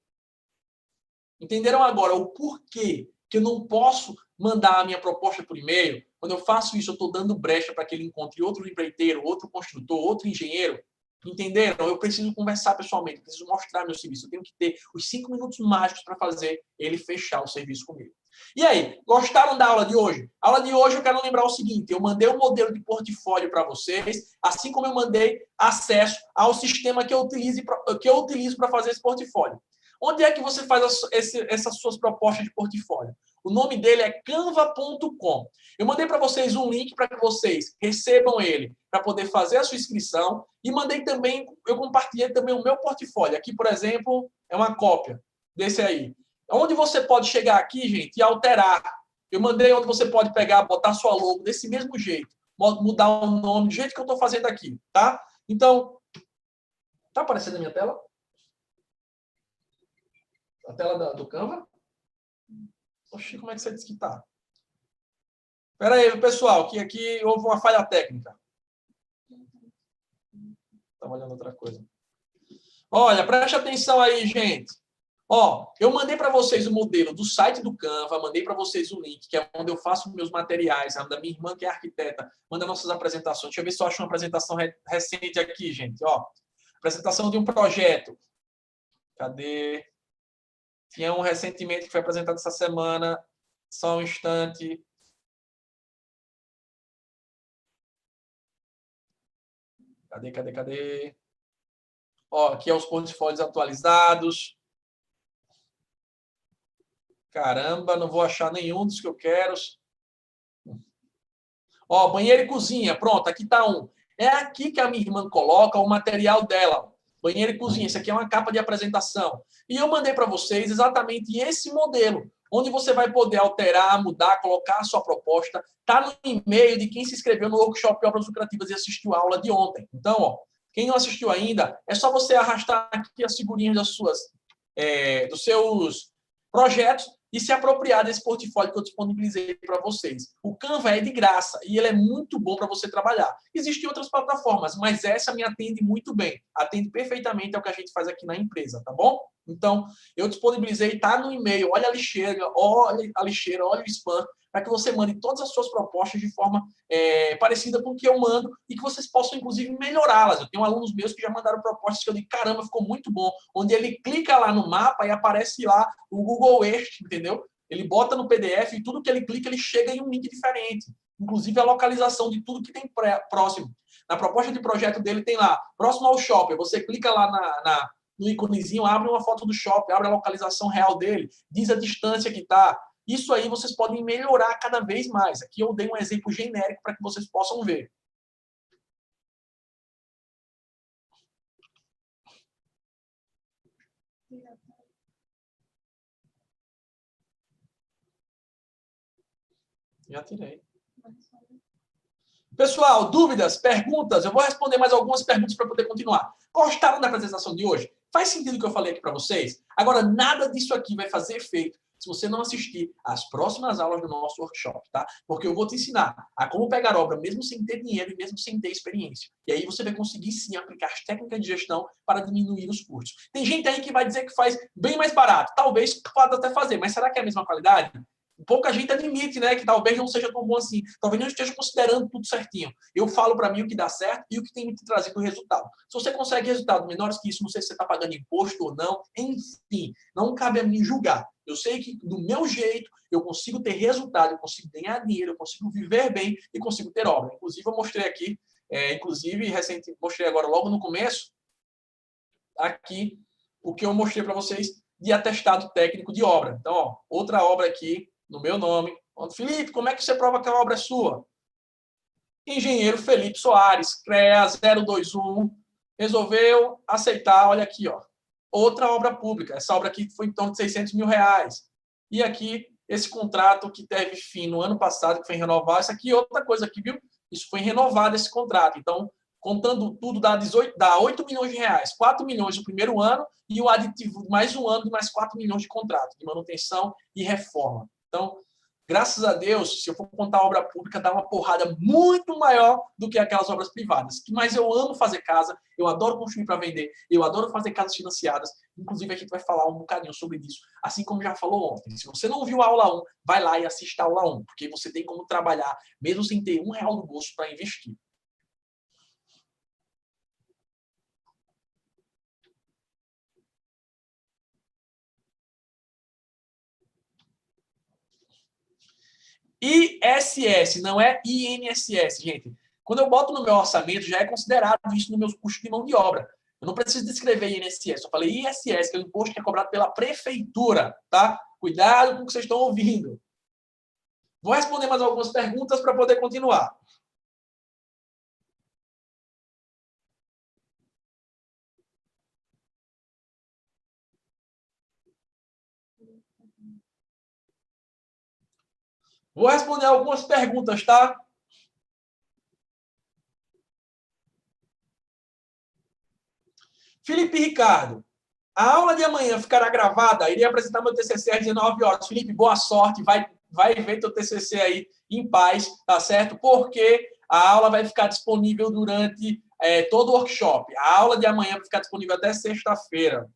Entenderam agora o porquê que eu não posso mandar a minha proposta por e-mail? Quando eu faço isso, eu estou dando brecha para que ele encontre outro empreiteiro, outro construtor, outro engenheiro. Entenderam? Eu preciso conversar pessoalmente, eu preciso mostrar meu serviço. Eu tenho que ter os 5 minutos mágicos para fazer ele fechar o serviço comigo. E aí, gostaram da aula de hoje? A aula de hoje eu quero lembrar o seguinte, eu mandei um modelo de portfólio para vocês, assim como eu mandei acesso ao sistema que eu utilizo para fazer esse portfólio. Onde é que você faz essas suas propostas de portfólio? O nome dele é canva.com. Eu mandei para vocês um link para que vocês recebam ele para poder fazer a sua inscrição e mandei também, eu compartilhei também o meu portfólio. Aqui, por exemplo, é uma cópia desse aí. Onde você pode chegar aqui, gente, e alterar. Eu mandei onde você pode pegar, botar sua logo desse mesmo jeito, mudar o nome do jeito que eu estou fazendo aqui, tá? Então, tá aparecendo a minha tela? A tela do Canva? Oxi, como é que você disse que tá? Espera aí, pessoal, que aqui houve uma falha técnica. Estava olhando outra coisa. Olha, preste atenção aí, gente. Ó, eu mandei para vocês o modelo do site do Canva, mandei para vocês o link, que é onde eu faço meus materiais, a da minha irmã, que é arquiteta, manda nossas apresentações. Deixa eu ver se eu acho uma apresentação recente aqui, gente. Ó, apresentação de um projeto. Cadê? Tinha um recentemente que foi apresentado essa semana. Só um instante. Cadê? Ó, aqui é os portfólios atualizados. Caramba, não vou achar nenhum dos que eu quero. Ó, banheiro e cozinha. Pronto, aqui está um. É aqui que a minha irmã coloca o material dela. Banheiro e cozinha. Isso aqui é uma capa de apresentação. E eu mandei para vocês exatamente esse modelo, onde você vai poder alterar, mudar, colocar a sua proposta. Está no e-mail de quem se inscreveu no workshop Obras Lucrativas e assistiu a aula de ontem. Então, ó, quem não assistiu ainda, é só você arrastar aqui as figurinhas dos seus projetos e se apropriar desse portfólio que eu disponibilizei para vocês. O Canva é de graça e ele é muito bom para você trabalhar. Existem outras plataformas, mas essa me atende muito bem. Atende perfeitamente ao que a gente faz aqui na empresa, tá bom? Então, eu disponibilizei, tá no e-mail, olha a lixeira, olha o spam, para que você mande todas as suas propostas de forma parecida com o que eu mando e que vocês possam, inclusive, melhorá-las. Eu tenho alunos meus que já mandaram propostas que eu digo, caramba, ficou muito bom. Onde ele clica lá no mapa e aparece lá o Google Earth, entendeu? Ele bota no PDF e tudo que ele clica, ele chega em um link diferente. Inclusive, a localização de tudo que tem próximo. Na proposta de projeto dele tem lá, próximo ao shopping. Você clica lá no íconezinho, abre uma foto do shopping, abre a localização real dele, diz a distância que está. Isso aí vocês podem melhorar cada vez mais. Aqui eu dei um exemplo genérico para que vocês possam ver. Já tirei. Pessoal, dúvidas, perguntas? Eu vou responder mais algumas perguntas para poder continuar. Gostaram da apresentação de hoje? Faz sentido o que eu falei aqui para vocês? Agora, nada disso aqui vai fazer efeito se você não assistir às próximas aulas do nosso workshop, tá? Porque eu vou te ensinar a como pegar obra mesmo sem ter dinheiro e mesmo sem ter experiência. E aí você vai conseguir sim aplicar as técnicas de gestão para diminuir os custos. Tem gente aí que vai dizer que faz bem mais barato. Talvez pode até fazer, mas será que é a mesma qualidade? Pouca gente admite, né, que talvez não seja tão bom assim. Talvez não esteja considerando tudo certinho. Eu falo para mim o que dá certo e o que tem me trazido resultado. Se você consegue resultados menores que isso, não sei se você está pagando imposto ou não, enfim, não cabe a mim julgar. Eu sei que do meu jeito eu consigo ter resultado, eu consigo ganhar dinheiro, eu consigo viver bem e consigo ter obra. Inclusive, eu mostrei aqui, mostrei agora logo no começo, aqui, o que eu mostrei para vocês de atestado técnico de obra. Então, ó, outra obra aqui, no meu nome. Felipe, como é que você prova que a obra é sua? Engenheiro Felipe Soares, CREA 021, resolveu aceitar, olha aqui, ó, outra obra pública. Essa obra aqui foi em torno de 600 mil reais. E aqui, esse contrato que teve fim no ano passado, que foi renovado, isso aqui é outra coisa aqui, viu? Isso foi renovado, esse contrato. Então, contando tudo, dá 8 milhões de reais. 4 milhões no primeiro ano e o aditivo de mais um ano de mais 4 milhões de contrato, de manutenção e reforma. Então, graças a Deus, se eu for contar a obra pública, dá uma porrada muito maior do que aquelas obras privadas. Mas eu amo fazer casa, eu adoro construir para vender, eu adoro fazer casas financiadas. Inclusive, a gente vai falar um bocadinho sobre isso, assim como já falou ontem. Se você não viu a aula 1, vai lá e assista a aula 1, porque você tem como trabalhar, mesmo sem ter R$1 no bolso para investir. ISS, não é INSS, gente. Quando eu boto no meu orçamento, já é considerado isso no meu custo de mão de obra. Eu não preciso descrever INSS, eu falei ISS, que é o imposto que é cobrado pela prefeitura, tá? Cuidado com o que vocês estão ouvindo. Vou responder mais algumas perguntas para poder continuar. Vou responder algumas perguntas, tá? Felipe Ricardo, a aula de amanhã ficará gravada, irei apresentar meu TCC às 19 horas. Felipe, boa sorte, vai ver teu TCC aí em paz, tá certo? Porque a aula vai ficar disponível durante todo o workshop. A aula de amanhã vai ficar disponível até sexta-feira.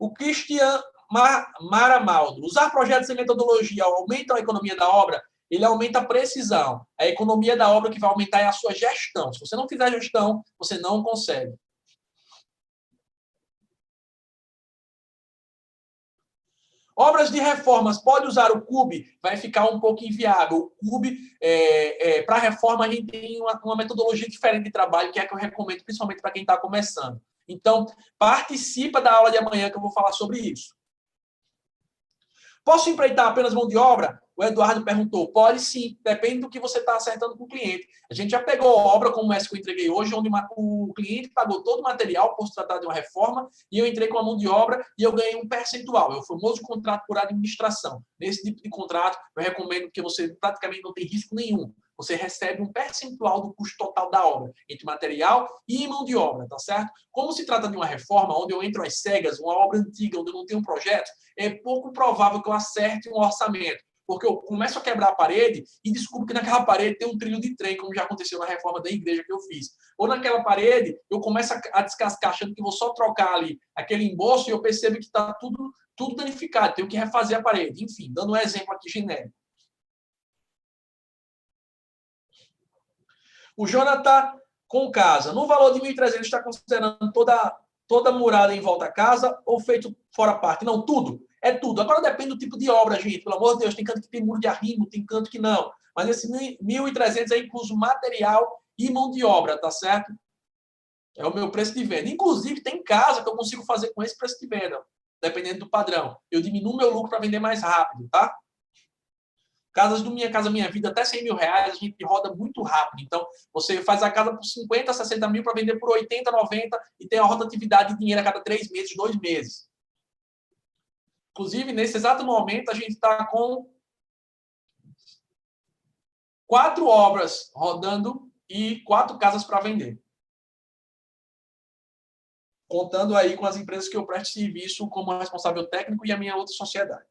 O Christian Maramaldo. Usar projetos e metodologia aumenta a economia da obra? Ele aumenta a precisão. A economia da obra que vai aumentar é a sua gestão. Se você não fizer gestão, você não consegue. Obras de reformas, pode usar o CUB? Vai ficar um pouco inviável. O CUB, para reforma, a gente tem uma metodologia diferente de trabalho, que é a que eu recomendo, principalmente para quem está começando. Então, participa da aula de amanhã que eu vou falar sobre isso. Posso empreitar apenas mão de obra? O Eduardo perguntou. Pode sim, depende do que você está acertando com o cliente. A gente já pegou obra, como essa que eu entreguei hoje, onde o cliente pagou todo o material por se tratar de uma reforma, e eu entrei com a mão de obra e eu ganhei um percentual. É o famoso contrato por administração. Nesse tipo de contrato, eu recomendo que você praticamente não tem risco nenhum. Você recebe um percentual do custo total da obra, entre material e mão de obra, tá certo? Como se trata de uma reforma, onde eu entro às cegas, uma obra antiga, onde eu não tenho um projeto, é pouco provável que eu acerte um orçamento, porque eu começo a quebrar a parede e descubro que naquela parede tem um trilho de trem, como já aconteceu na reforma da igreja que eu fiz. Ou naquela parede, eu começo a descascar, achando que vou só trocar ali aquele emboço e eu percebo que está tudo danificado, tenho que refazer a parede. Enfim, dando um exemplo aqui genérico. O Jonathan com casa. No valor de 1.300 está considerando toda murada em volta à casa ou feito fora parte? Não, tudo. É tudo. Agora depende do tipo de obra, gente. Pelo amor de Deus, tem canto que tem muro de arrimo, tem canto que não. Mas esse 1.300 é incluso material e mão de obra, tá certo? É o meu preço de venda. Inclusive, tem casa que eu consigo fazer com esse preço de venda, dependendo do padrão. Eu diminuo meu lucro para vender mais rápido, tá? Casas do Minha Casa Minha Vida, até 100 mil reais, a gente roda muito rápido. Então, você faz a casa por 50, 60 mil para vender por 80, 90 e tem a rotatividade de dinheiro a cada 3 meses, 2 meses. Inclusive, nesse exato momento, a gente está com 4 obras rodando e 4 casas para vender. Contando aí com as empresas que eu presto serviço como responsável técnico e a minha outra sociedade.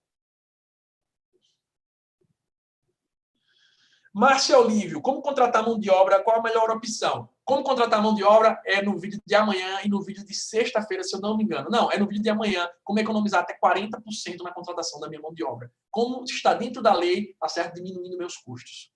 Márcia Olívio, como contratar mão de obra? Qual a melhor opção? Como contratar mão de obra é no vídeo de amanhã e no vídeo de sexta-feira, se eu não me engano. Não, é no vídeo de amanhã, como economizar até 40% na contratação da minha mão de obra. Como está dentro da lei, tá certo? Diminuindo meus custos.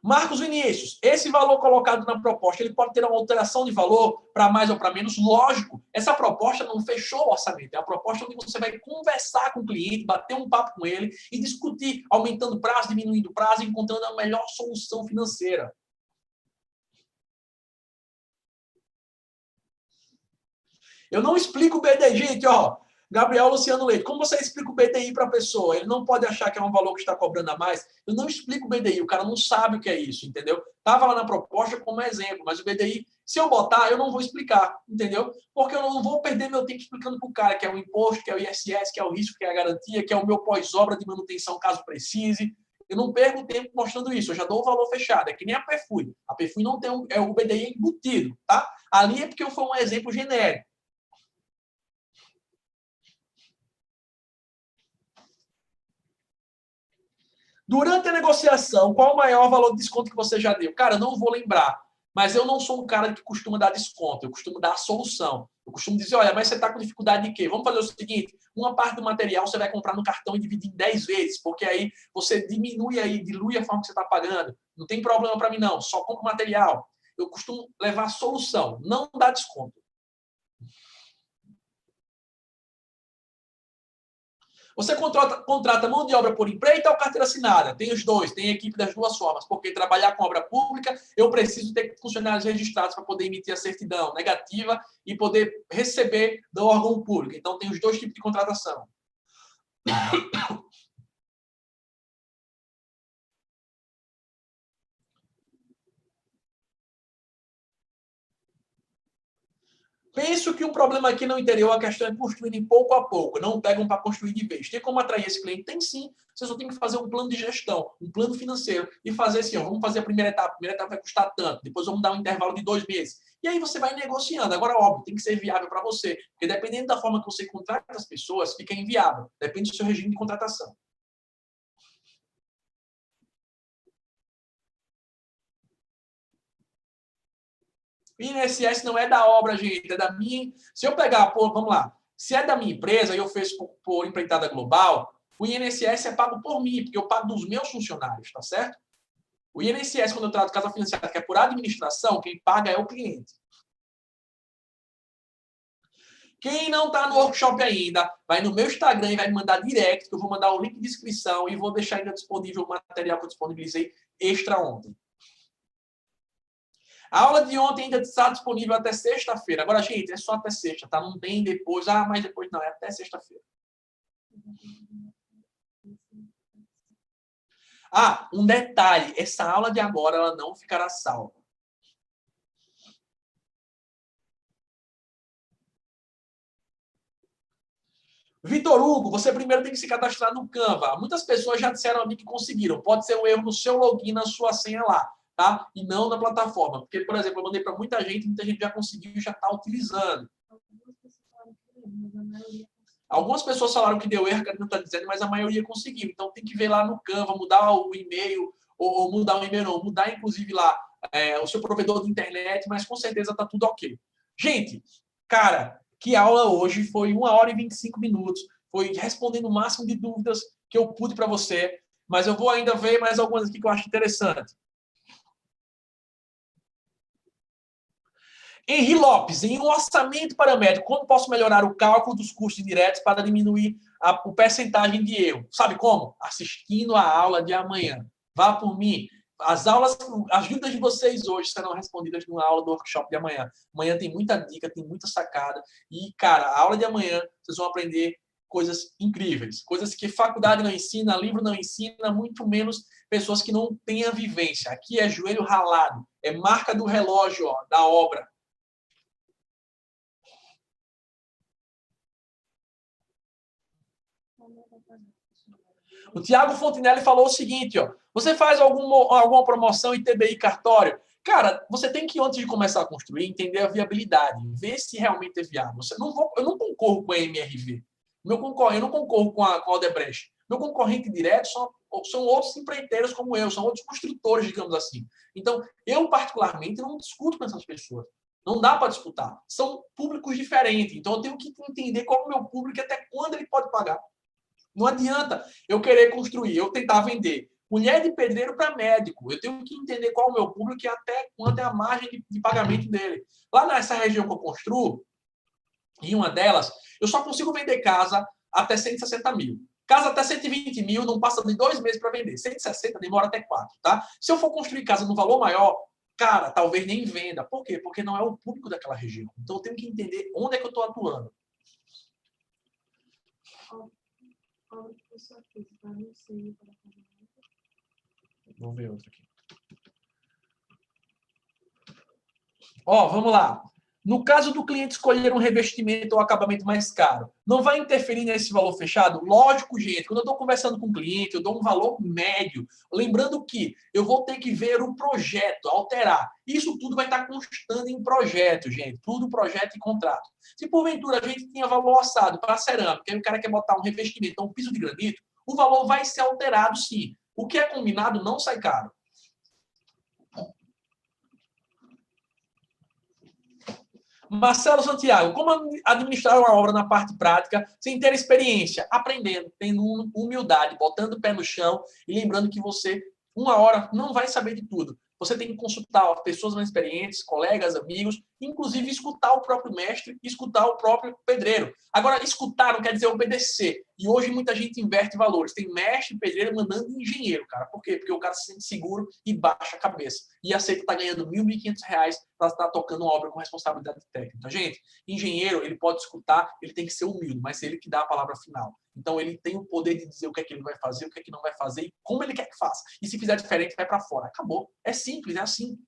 Marcos Vinícius, esse valor colocado na proposta, ele pode ter uma alteração de valor para mais ou para menos? Lógico, essa proposta não fechou o orçamento, é a proposta onde você vai conversar com o cliente, bater um papo com ele e discutir, aumentando o prazo, diminuindo o prazo, encontrando a melhor solução financeira. Eu não explico o BDI, gente, ó. Gabriel Luciano Leite, como você explica o BDI para a pessoa? Ele não pode achar que é um valor que está cobrando a mais. Eu não explico o BDI, o cara não sabe o que é isso, entendeu? Estava lá na proposta como exemplo, mas o BDI, se eu botar, eu não vou explicar, entendeu? Porque eu não vou perder meu tempo explicando para o cara que é o imposto, que é o ISS, que é o risco, que é a garantia, que é o meu pós-obra de manutenção, caso precise. Eu não perco tempo mostrando isso, eu já dou o valor fechado. É que nem a Perfui. A Perfui não tem o BDI embutido, tá? Ali é porque foi um exemplo genérico. Durante a negociação, qual o maior valor de desconto que você já deu? Cara, eu não vou lembrar, mas eu não sou um cara que costuma dar desconto, eu costumo dar a solução. Eu costumo dizer, olha, mas você está com dificuldade de quê? Vamos fazer o seguinte, uma parte do material você vai comprar no cartão e dividir em 10 vezes, porque aí você diminui aí, dilui a forma que você está pagando. Não tem problema para mim não, só compra o material. Eu costumo levar a solução, não dar desconto. Você contrata mão de obra por empreita ou carteira assinada? Tem os dois, tem equipe das duas formas, porque trabalhar com obra pública, eu preciso ter funcionários registrados para poder emitir a certidão negativa e poder receber do órgão público. Então, tem os dois tipos de contratação. Penso que o problema aqui no interior, a questão é construir pouco a pouco, não pegam para construir de vez. Tem como atrair esse cliente? Tem sim. Você só tem que fazer um plano de gestão, um plano financeiro e fazer assim, ó, vamos fazer a primeira etapa vai custar tanto, depois vamos dar um intervalo de 2 meses. E aí você vai negociando. Agora, óbvio, tem que ser viável para você, porque dependendo da forma que você contrata as pessoas, fica inviável. Depende do seu regime de contratação. O INSS não é da obra, gente, é da minha... Se eu pegar, pô, vamos lá, se é da minha empresa e eu fiz por empreitada global, o INSS é pago por mim, porque eu pago dos meus funcionários, tá certo? O INSS, quando eu trato casa financiada, que é por administração, quem paga é o cliente. Quem não está no workshop ainda, vai no meu Instagram e vai me mandar direct, que eu vou mandar o link de inscrição e vou deixar ainda disponível o material que eu disponibilizei extra ontem. A aula de ontem ainda está disponível até sexta-feira. Agora, gente, é só até sexta, tá? Não tem depois. Ah, mas depois não, é até sexta-feira. Ah, um detalhe. Essa aula de agora, ela não ficará salva. Vitor Hugo, você primeiro tem que se cadastrar no Canva. Muitas pessoas já disseram a mim que conseguiram. Pode ser um erro no seu login, na sua senha lá, tá? E não na plataforma. Porque, por exemplo, eu mandei para muita gente já conseguiu e já está utilizando. Algumas pessoas falaram que deu erro, que não está dizendo, mas a maioria conseguiu. Então tem que ver lá no Canva, mudar o e-mail, ou mudar o e-mail, não, mudar inclusive lá o seu provedor de internet, mas com certeza está tudo ok. Gente, cara, que aula hoje, foi 1 hora e 25 minutos, foi respondendo o máximo de dúvidas que eu pude para você, mas eu vou ainda ver mais algumas aqui que eu acho interessante. Henri Lopes, em um orçamento para médico, como posso melhorar o cálculo dos custos diretos para diminuir o percentagem de erro? Sabe como? Assistindo a aula de amanhã. Vá por mim. As dúvidas de vocês hoje serão respondidas numa aula do workshop de amanhã. Amanhã tem muita dica, tem muita sacada. E, cara, a aula de amanhã vocês vão aprender coisas incríveis. Coisas que faculdade não ensina, livro não ensina, muito menos pessoas que não têm a vivência. Aqui é joelho ralado. É marca do relógio, ó, da obra. O Tiago Fontinelli falou o seguinte, ó, você faz alguma promoção em TBI cartório? Cara, você tem que, antes de começar a construir, entender a viabilidade, ver se realmente é viável. Eu não concorro com a MRV. Eu não concorro com a Odebrecht. Meu concorrente direto são outros empreiteiros como eu, são outros construtores, digamos assim. Então, eu, particularmente, não discuto com essas pessoas. Não dá para disputar. São públicos diferentes. Então, eu tenho que entender qual é o meu público e até quando ele pode pagar. Não adianta eu querer construir, eu tentar vender mulher de pedreiro para médico. Eu tenho que entender qual é o meu público e até quanto é a margem de pagamento dele. Lá nessa região que eu construo, em uma delas, eu só consigo vender casa até 160 mil. Casa até 120 mil, não passa de 2 meses para vender. 160 demora até 4, tá? Se eu for construir casa no valor maior, cara, talvez nem venda. Por quê? Porque não é o público daquela região. Então eu tenho que entender onde é que eu estou atuando. Vou ver outro aqui. Ó, vamos lá. No caso do cliente escolher um revestimento ou acabamento mais caro, não vai interferir nesse valor fechado? Lógico, gente. Quando eu estou conversando com o cliente, eu dou um valor médio. Lembrando que eu vou ter que ver o projeto, alterar. Isso tudo vai estar constando em projeto, gente. Tudo projeto e contrato. Se porventura a gente tinha valor orçado para cerâmica, e o cara quer botar um revestimento, um piso de granito, o valor vai ser alterado, sim. O que é combinado não sai caro. Marcelo Santiago, como administrar uma obra na parte prática sem ter experiência? Aprendendo, tendo humildade, botando o pé no chão e lembrando que você, 1 hora, não vai saber de tudo. Você tem que consultar pessoas mais experientes, colegas, amigos, inclusive escutar o próprio mestre, escutar o próprio pedreiro. Agora, escutar não quer dizer obedecer. E hoje muita gente inverte valores. Tem mestre, pedreiro mandando engenheiro, cara. Por quê? Porque o cara se sente seguro e baixa a cabeça. E aceita estar ganhando R$ 1.500 para estar tocando uma obra com responsabilidade técnica. Gente, engenheiro, ele pode escutar, ele tem que ser humilde, mas é ele que dá a palavra final. Então, ele tem o poder de dizer o que é que ele vai fazer, o que é que não vai fazer e como ele quer que faça. E se fizer diferente, vai para fora. Acabou. É simples, é assim.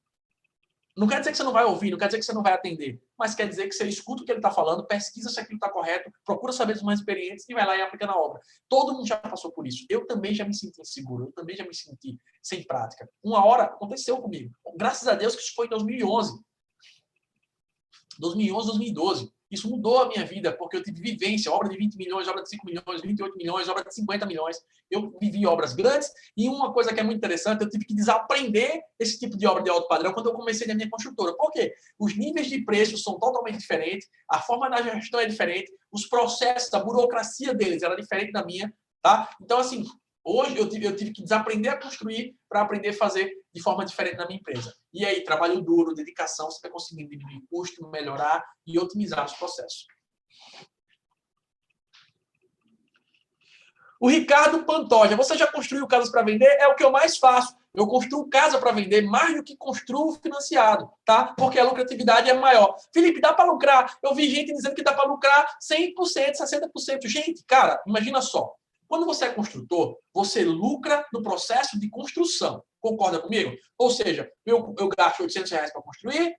Não quer dizer que você não vai ouvir, não quer dizer que você não vai atender, mas quer dizer que você escuta o que ele está falando, pesquisa se aquilo está correto, procura saber dos mais experientes e vai lá e aplica na obra. Todo mundo já passou por isso. Eu também já me senti inseguro, eu também já me senti sem prática. 1 hora aconteceu comigo. Graças a Deus que isso foi em 2011. 2011, 2012. Isso mudou a minha vida, porque eu tive vivência, obra de 20 milhões, obra de 5 milhões, 28 milhões, obra de 50 milhões. Eu vivi obras grandes e uma coisa que é muito interessante, eu tive que desaprender esse tipo de obra de alto padrão quando eu comecei na minha construtora. Por quê? Os níveis de preço são totalmente diferentes, a forma da gestão é diferente, os processos, a burocracia deles era diferente da minha, tá? Então, assim, hoje eu tive que desaprender a construir para aprender a fazer de forma diferente na minha empresa. E aí, trabalho duro, dedicação, você vai conseguindo diminuir custo, melhorar e otimizar os processos. O Ricardo Pantoja, você já construiu casas para vender? É o que eu mais faço. Eu construo casa para vender mais do que construo financiado, tá? Porque a lucratividade é maior. Felipe, dá para lucrar? Eu vi gente dizendo que dá para lucrar 100%, 60%. Gente, cara, imagina só. Quando você é construtor, você lucra no processo de construção. Concorda comigo? Ou seja, eu gasto R$800 para construir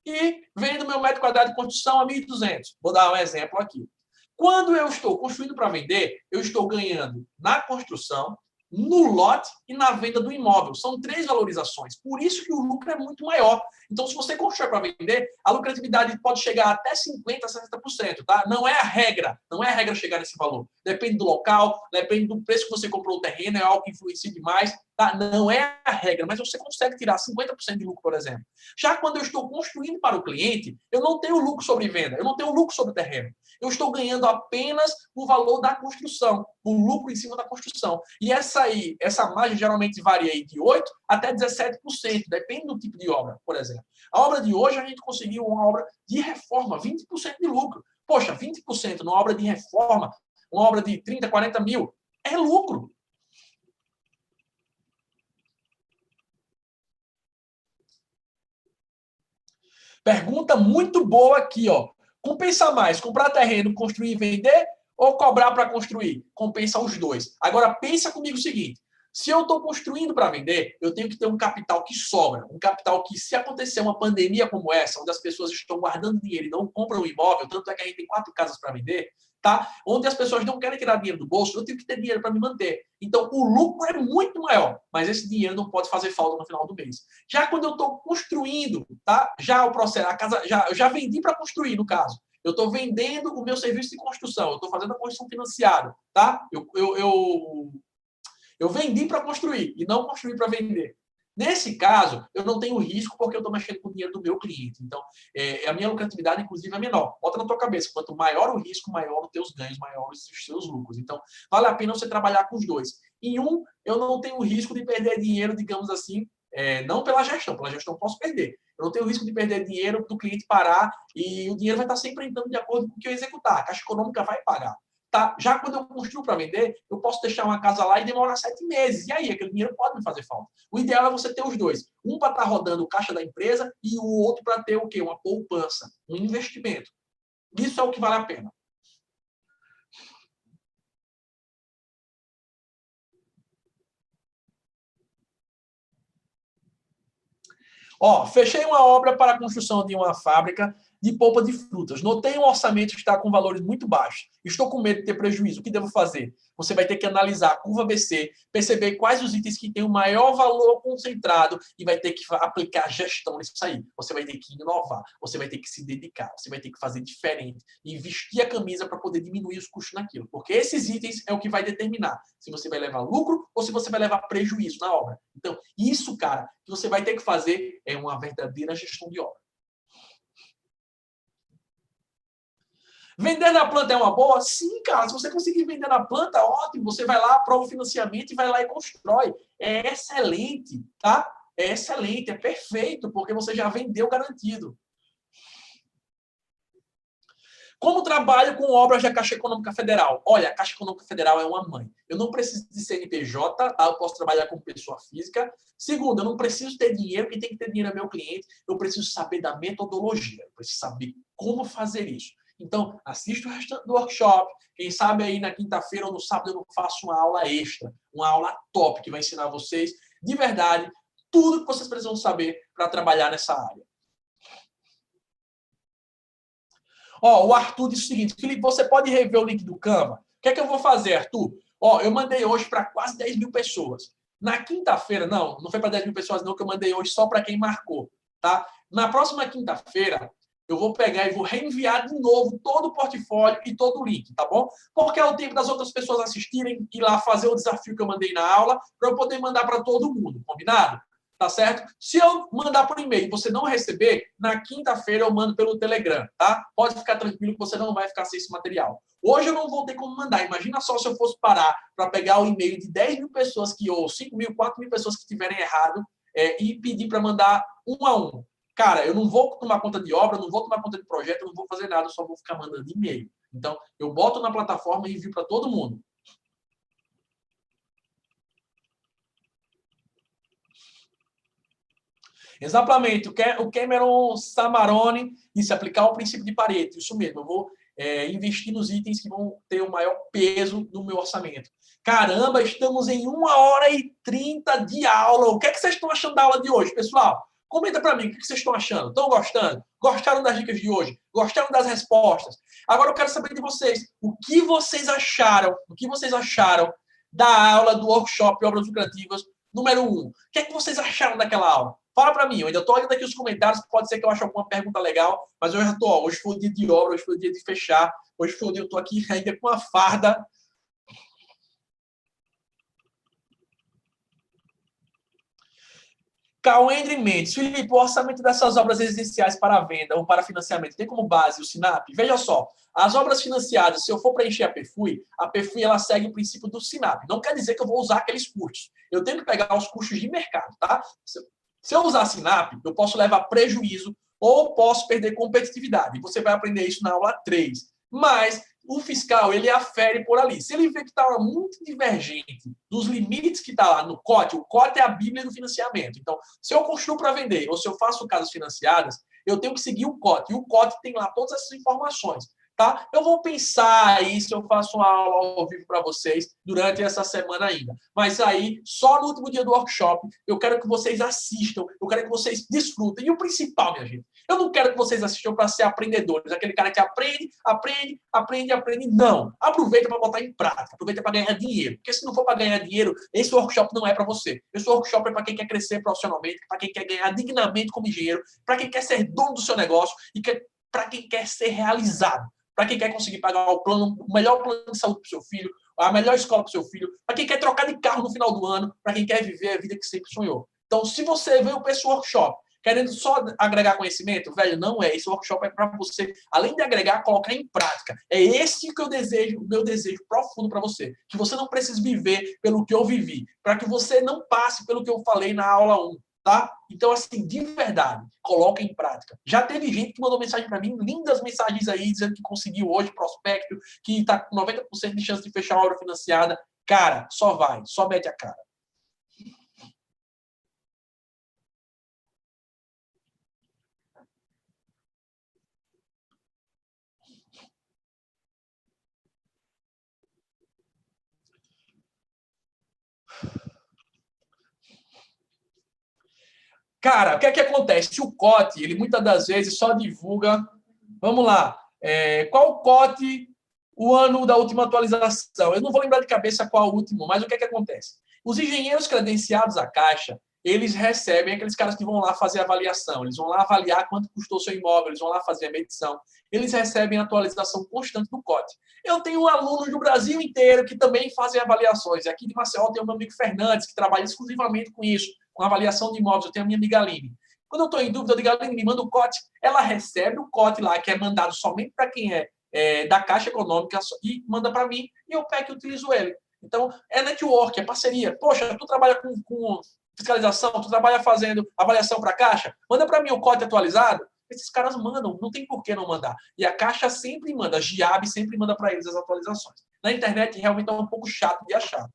e vendo meu metro quadrado de construção a 1.200. Vou dar um exemplo aqui. Quando eu estou construindo para vender, eu estou ganhando na construção, no lote e na venda do imóvel. São 3 valorizações. Por isso que o lucro é muito maior. Então, se você constrói para vender, a lucratividade pode chegar até 50%, 60%. Tá? Não é a regra. Não é a regra chegar nesse valor. Depende do local, depende do preço que você comprou o terreno, é algo que influencia demais. Tá? Não é a regra, mas você consegue tirar 50% de lucro, por exemplo. Já quando eu estou construindo para o cliente, eu não tenho lucro sobre venda, eu não tenho lucro sobre terreno. Eu estou ganhando apenas o valor da construção, o lucro em cima da construção. E essa margem geralmente varia aí de 8% até 17%, depende do tipo de obra, por exemplo. A obra de hoje, a gente conseguiu uma obra de reforma, 20% de lucro. Poxa, 20% numa obra de reforma, uma obra de 30, 40 mil, é lucro. Pergunta muito boa aqui, ó. Compensa mais comprar terreno, construir e vender ou cobrar para construir? Compensa os dois. Agora, pensa comigo o seguinte. Se eu estou construindo para vender, eu tenho que ter um capital que sobra. Um capital que, se acontecer uma pandemia como essa, onde as pessoas estão guardando dinheiro e não compram um imóvel, tanto é que a gente tem 4 casas para vender, tá? Onde as pessoas não querem tirar dinheiro do bolso, eu tenho que ter dinheiro para me manter. Então, o lucro é muito maior, mas esse dinheiro não pode fazer falta no final do mês. Já quando eu estou construindo, tá? Já o processo, a casa, eu já vendi para construir, no caso. Eu estou vendendo o meu serviço de construção, eu estou fazendo a construção financiada, tá? Eu vendi para construir e não construir para vender. Nesse caso, eu não tenho risco porque eu estou mexendo com o dinheiro do meu cliente. Então, a minha lucratividade, inclusive, é menor. Bota na tua cabeça, quanto maior o risco, maior os teus ganhos, maiores os seus lucros. Então, vale a pena você trabalhar com os dois. Em um, eu não tenho risco de perder dinheiro, digamos assim, não pela gestão eu posso perder. Eu não tenho risco de perder dinheiro do cliente parar e o dinheiro vai estar sempre entrando de acordo com o que eu executar. A Caixa Econômica vai pagar. Tá? Já quando eu construo para vender, eu posso deixar uma casa lá e demorar 7 meses. E aí, aquele dinheiro pode me fazer falta. O ideal é você ter os dois. Um para estar rodando o caixa da empresa e o outro para ter o quê? Uma poupança, um investimento. Isso é o que vale a pena. Ó, fechei uma obra para a construção de uma fábrica de polpa de frutas. Notei um orçamento que está com valores muito baixos. Estou com medo de ter prejuízo. O que devo fazer? Você vai ter que analisar a curva BC, perceber quais os itens que têm o maior valor concentrado e vai ter que aplicar gestão nisso aí. Você vai ter que inovar, você vai ter que se dedicar, você vai ter que fazer diferente e vestir a camisa para poder diminuir os custos naquilo. Porque esses itens é o que vai determinar se você vai levar lucro ou se você vai levar prejuízo na obra. Então, isso, cara, que você vai ter que fazer é uma verdadeira gestão de obra. Vender na planta é uma boa? Sim, cara. Se você conseguir vender na planta, ótimo. Você vai lá, aprova o financiamento e vai lá e constrói. É excelente, tá? É excelente, é perfeito, porque você já vendeu garantido. Como trabalho com obras da Caixa Econômica Federal? Olha, a Caixa Econômica Federal é uma mãe. Eu não preciso de CNPJ, tá? Eu posso trabalhar como pessoa física. Segundo, eu não preciso ter dinheiro, quem tem que ter dinheiro é meu cliente. Eu preciso saber da metodologia, eu preciso saber como fazer isso. Então, assista o restante do workshop. Quem sabe aí na quinta-feira ou no sábado eu não faço uma aula extra, uma aula top que vai ensinar vocês, de verdade, tudo que vocês precisam saber para trabalhar nessa área. Ó, o Arthur disse o seguinte, Felipe, você pode rever o link do Canva? O que é que eu vou fazer, Arthur? Ó, eu mandei hoje para quase 10 mil pessoas. Na quinta-feira, não foi para 10 mil pessoas não, que eu mandei hoje só para quem marcou, tá? Na próxima quinta-feira, eu vou pegar e vou reenviar de novo todo o portfólio e todo o link, tá bom? Porque é o tempo das outras pessoas assistirem, ir lá fazer o desafio que eu mandei na aula, para eu poder mandar para todo mundo, combinado? Tá certo? Se eu mandar por e-mail e você não receber, na quinta-feira eu mando pelo Telegram, tá? Pode ficar tranquilo que você não vai ficar sem esse material. Hoje eu não vou ter como mandar. Imagina só se eu fosse parar para pegar o e-mail de 10 mil pessoas ou 5 mil, 4 mil pessoas que tiverem errado e pedir para mandar um a um. Cara, eu não vou tomar conta de obra, não vou tomar conta de projeto, eu não vou fazer nada, eu só vou ficar mandando e-mail. Então, eu boto na plataforma e envio para todo mundo. Exatamente. O Cameron Samarone disse aplicar o princípio de Pareto. Isso mesmo. Eu vou investir nos itens que vão ter o maior peso no meu orçamento. Caramba, estamos em 1h30 de aula. O que é que vocês estão achando da aula de hoje, pessoal? Comenta para mim o que vocês estão achando. Estão gostando? Gostaram das dicas de hoje? Gostaram das respostas? Agora eu quero saber de vocês. O que vocês acharam? O que vocês acharam da aula do workshop Obras Lucrativas número 1? O que é que vocês acharam daquela aula? Fala para mim, eu ainda estou olhando aqui os comentários, pode ser que eu ache alguma pergunta legal, mas eu já estou, hoje foi o dia de obra, hoje foi o dia de fechar, hoje foi o dia, eu estou aqui ainda com a farda. Cauendre Mendes, Felipe, o orçamento dessas obras residenciais para venda ou para financiamento tem como base o SINAP? Veja só, as obras financiadas, se eu for preencher a PFUI ela segue o princípio do SINAP. Não quer dizer que eu vou usar aqueles custos. Eu tenho que pegar os custos de mercado, tá? Se eu usar SINAP, eu posso levar prejuízo ou posso perder competitividade. Você vai aprender isso na aula 3. Mas o fiscal, ele afere por ali. Se ele vê que está muito divergente dos limites que está lá no COT, o COT é a bíblia do financiamento. Então, se eu construo para vender ou se eu faço casas financiadas, eu tenho que seguir o COT. E o COT tem lá todas essas informações. Tá? Eu vou pensar aí se eu faço uma aula ao vivo para vocês durante essa semana ainda. Mas aí, só no último dia do workshop, eu quero que vocês assistam, eu quero que vocês desfrutem. E o principal, minha gente, eu não quero que vocês assistam para ser aprendedores, aquele cara que aprende. Não. Aproveita para botar em prática, aproveita para ganhar dinheiro. Porque se não for para ganhar dinheiro, esse workshop não é para você. Esse workshop é para quem quer crescer profissionalmente, para quem quer ganhar dignamente como engenheiro, para quem quer ser dono do seu negócio e para quem quer ser realizado. Para quem quer conseguir pagar o melhor plano de saúde para o seu filho, a melhor escola para o seu filho, para quem quer trocar de carro no final do ano, para quem quer viver a vida que sempre sonhou. Então, se você veio para esse workshop querendo só agregar conhecimento, velho, não é. Esse workshop é para você, além de agregar, colocar em prática. É esse que eu desejo, o meu desejo profundo para você. Que você não precise viver pelo que eu vivi. Para que você não passe pelo que eu falei na aula 1. Tá? Então, assim, de verdade, coloca em prática. Já teve gente que mandou mensagem para mim, lindas mensagens aí, dizendo que conseguiu hoje prospecto, que está com 90% de chance de fechar a obra financiada. Cara, só vai, só mete a cara. Cara, o que é que acontece? O COT, ele muitas das vezes só divulga. Vamos lá. Qual o COT, o ano da última atualização? Eu não vou lembrar de cabeça qual o último, mas o que é que acontece? Os engenheiros credenciados à Caixa, eles recebem aqueles caras que vão lá fazer avaliação, eles vão lá avaliar quanto custou seu imóvel, eles vão lá fazer a medição, eles recebem atualização constante do COT. Eu tenho alunos do Brasil inteiro que também fazem avaliações. Aqui de Maceió tem o meu amigo Fernandes, que trabalha exclusivamente com isso, com avaliação de imóveis. Eu tenho a minha amiga Aline. Quando eu estou em dúvida, eu digo, Aline, me manda o COT. Ela recebe o COT lá, que é mandado somente para quem é da Caixa Econômica, e manda para mim, e eu pego e utilizo ele. Então, é network, é parceria. Poxa, tu trabalha com fiscalização, tu trabalha fazendo avaliação para a Caixa, manda para mim o COT atualizado. Esses caras mandam, não tem por que não mandar. E a Caixa sempre manda, a GIAB sempre manda para eles as atualizações. Na internet, realmente é um pouco chato de achar.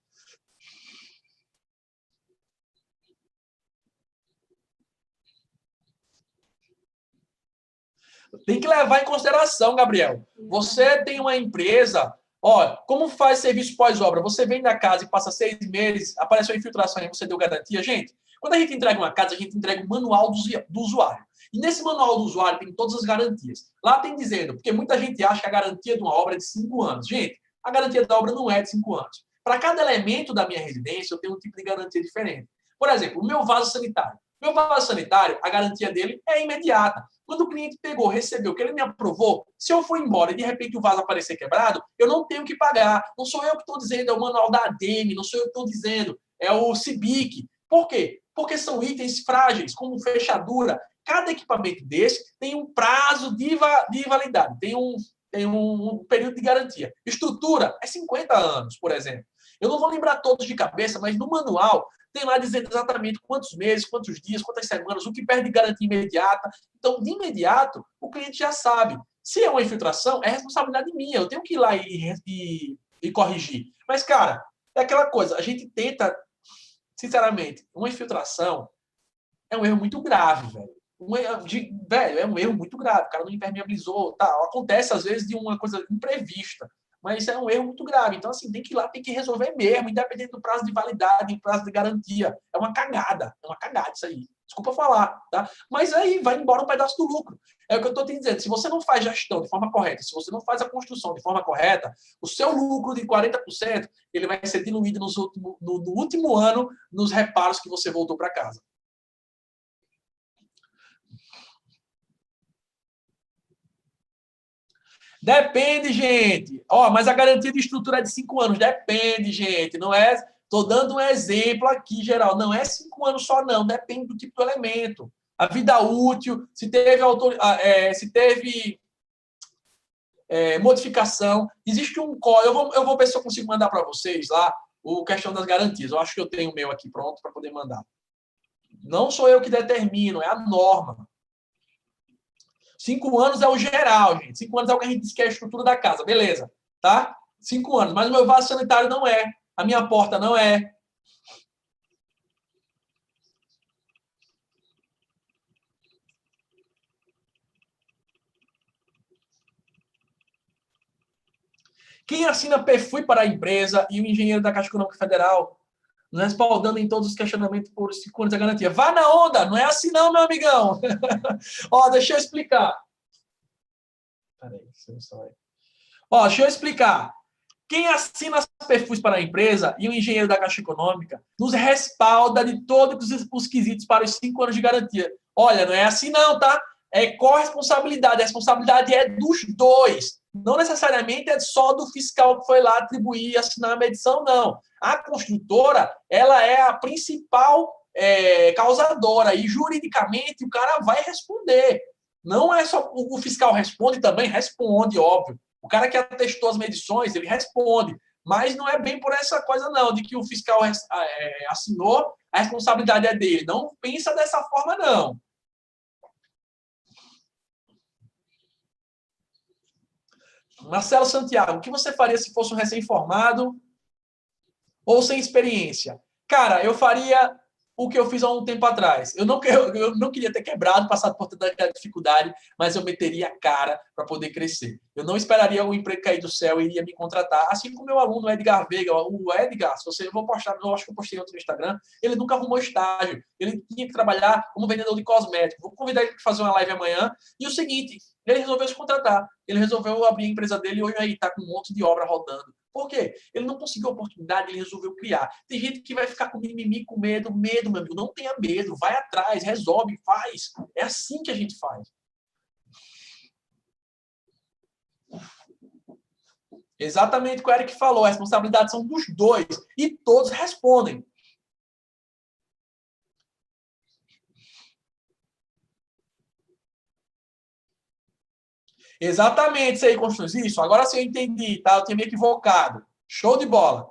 Tem que levar em consideração, Gabriel. Você tem uma empresa, ó, como faz serviço pós-obra? Você vem da casa e passa 6 meses, apareceu infiltração e você deu garantia. Gente, quando a gente entrega uma casa, a gente entrega o manual do usuário. E nesse manual do usuário tem todas as garantias. Lá tem dizendo, porque muita gente acha que a garantia de uma obra é de 5 anos. Gente, a garantia da obra não é de 5 anos. Para cada elemento da minha residência, eu tenho um tipo de garantia diferente. Por exemplo, o meu vaso sanitário. Meu vaso sanitário, a garantia dele é imediata. Quando o cliente pegou, recebeu, que ele me aprovou, se eu for embora e de repente o vaso aparecer quebrado, eu não tenho que pagar. Não sou eu que estou dizendo, é o manual da ADM, não sou eu que estou dizendo, é o CIBIC. Por quê? Porque são itens frágeis, como fechadura. Cada equipamento desse tem um prazo de validade, tem um período de garantia. Estrutura é 50 anos, por exemplo. Eu não vou lembrar todos de cabeça, mas no manual tem lá dizendo exatamente quantos meses, quantos dias, quantas semanas, o que perde garantia imediata. Então, de imediato, o cliente já sabe. Se é uma infiltração, é responsabilidade minha. Eu tenho que ir lá e corrigir. Mas, cara, é aquela coisa. A gente tenta, sinceramente, uma infiltração é um erro muito grave, velho. É um erro muito grave. O cara não impermeabilizou, tá? Acontece, às vezes, de uma coisa imprevista. Mas é um erro muito grave. Então, assim, tem que ir lá, tem que resolver mesmo, independente do prazo de validade, do prazo de garantia. É uma cagada isso aí. Desculpa falar, tá? Mas aí vai embora um pedaço do lucro. É o que eu estou te dizendo. Se você não faz gestão de forma correta, se você não faz a construção de forma correta, o seu lucro de 40%, ele vai ser diluído no último ano nos reparos que você voltou para casa. Depende, gente. Mas a garantia de estrutura é de 5 anos. Depende, gente. Não é. Estou dando um exemplo aqui, geral. Não é 5 anos só, não. Depende do tipo do elemento. A vida útil, se teve, modificação. Existe um código. Eu vou ver se eu consigo mandar para vocês lá o questão das garantias. Eu acho que eu tenho o meu aqui pronto para poder mandar. Não sou eu que determino, é a norma. 5 anos é o geral, gente. 5 anos é o que a gente diz que é a estrutura da casa. Beleza, tá? 5 anos. Mas o meu vaso sanitário não é. A minha porta não é. Quem assina perfui para a empresa e o engenheiro da Caixa Econômica Federal nos respaldando em todos os questionamentos por 5 anos da garantia. Vá na onda, não é assim não, meu amigão. Deixa eu explicar. Peraí, você não sabe. Deixa eu explicar. Quem assina as perfis para a empresa e o engenheiro da Caixa Econômica nos respalda de todos os quesitos para os 5 anos de garantia. Olha, não é assim não, tá? É corresponsabilidade. A responsabilidade é dos dois. Não necessariamente é só do fiscal que foi lá atribuir e assinar a medição, não. A construtora, ela é a principal causadora e juridicamente o cara vai responder. Não é só o fiscal responde também? Responde, óbvio. O cara que atestou as medições, ele responde. Mas não é bem por essa coisa, não, de que o fiscal assinou, a responsabilidade é dele. Não pensa dessa forma, não. Marcelo Santiago, o que você faria se fosse um recém-formado ou sem experiência? Cara, eu faria o que eu fiz há um tempo atrás. Eu não queria ter quebrado, passado por toda aquela dificuldade, mas eu meteria a cara para poder crescer. Eu não esperaria o emprego cair do céu e iria me contratar. Assim como meu aluno, Edgar Veiga. O Edgar, se você vou postar, eu acho que eu postei outro no Instagram, ele nunca arrumou estágio. Ele tinha que trabalhar como vendedor de cosméticos. Vou convidar ele para fazer uma live amanhã. E o seguinte, ele resolveu se contratar. Ele resolveu abrir a empresa dele e hoje aí está com um monte de obra rodando. Por quê? Ele não conseguiu oportunidade, ele resolveu criar. Tem gente que vai ficar com mimimi, com medo, meu amigo. Não tenha medo, vai atrás, resolve, faz. É assim que a gente faz. Exatamente o que o Eric falou, a responsabilidade são dos dois. E todos respondem. Exatamente, isso aí, Construções. Isso, agora sim eu entendi, tá? Eu tinha me equivocado. Show de bola.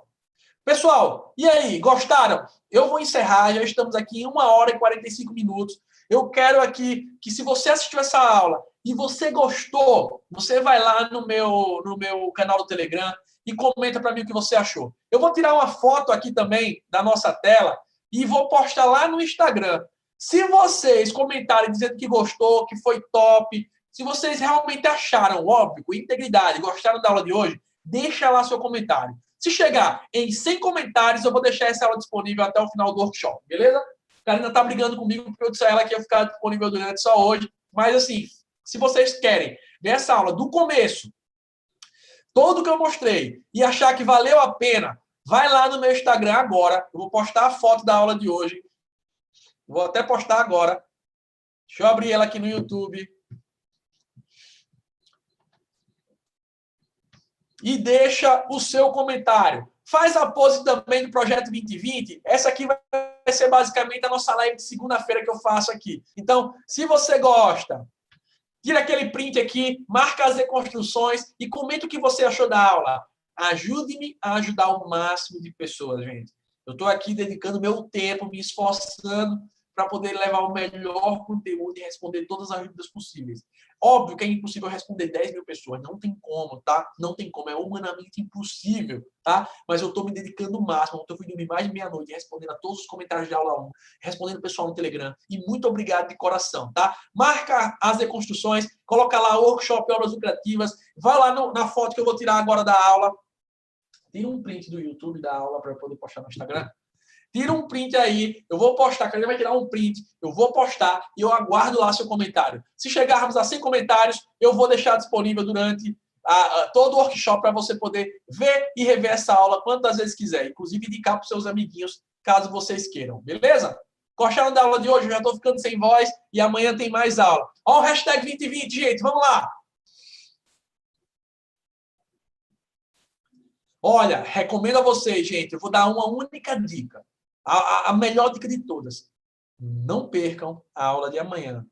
Pessoal, e aí, gostaram? Eu vou encerrar, já estamos aqui em 1 hora e 45 minutos. Eu quero aqui que, se você assistiu essa aula e você gostou, você vai lá no meu canal do Telegram e comenta para mim o que você achou. Eu vou tirar uma foto aqui também da nossa tela e vou postar lá no Instagram. Se vocês comentarem dizendo que gostou, que foi top, se vocês realmente acharam, óbvio, com integridade, gostaram da aula de hoje, deixa lá seu comentário. Se chegar em 100 comentários, eu vou deixar essa aula disponível até o final do workshop, beleza? A Karina está brigando comigo porque eu disse a ela que ia ficar disponível durante só hoje. Mas, assim, se vocês querem ver essa aula do começo, todo que eu mostrei, e achar que valeu a pena, vai lá no meu Instagram agora. Eu vou postar a foto da aula de hoje. Vou até postar agora. Deixa eu abrir ela aqui no YouTube. E deixa o seu comentário. Faz a pose também do Projeto 2020. Essa aqui vai ser basicamente a nossa live de segunda-feira que eu faço aqui. Então, se você gosta, tira aquele print aqui, marca as reconstruções e comenta o que você achou da aula. Ajude-me a ajudar o máximo de pessoas, gente. Eu estou aqui dedicando meu tempo, me esforçando para poder levar o melhor conteúdo e responder todas as dúvidas possíveis. Óbvio que é impossível responder 10 mil pessoas, não tem como, tá? Não tem como, é humanamente impossível, tá? Mas eu estou me dedicando o máximo, eu fui dormir mais de meia-noite, respondendo a todos os comentários de aula 1, respondendo o pessoal no Telegram, e muito obrigado de coração, tá? Marca as reconstruções, coloca lá o workshop Obras Lucrativas, vai lá na foto que eu vou tirar agora da aula, tira um print do YouTube da aula para eu poder postar no Instagram. Tira um print aí, eu vou postar, a gente vai tirar um print, eu vou postar e eu aguardo lá seu comentário. Se chegarmos a 100 comentários, eu vou deixar disponível durante todo o workshop para você poder ver e rever essa aula quantas vezes quiser, inclusive indicar para os seus amiguinhos, caso vocês queiram, beleza? Gostaram da aula de hoje? Eu já estou ficando sem voz e amanhã tem mais aula. Ó o hashtag 2020, gente, vamos lá! Olha, recomendo a vocês, gente, eu vou dar uma única dica. A melhor dica de todas. Não percam a aula de amanhã.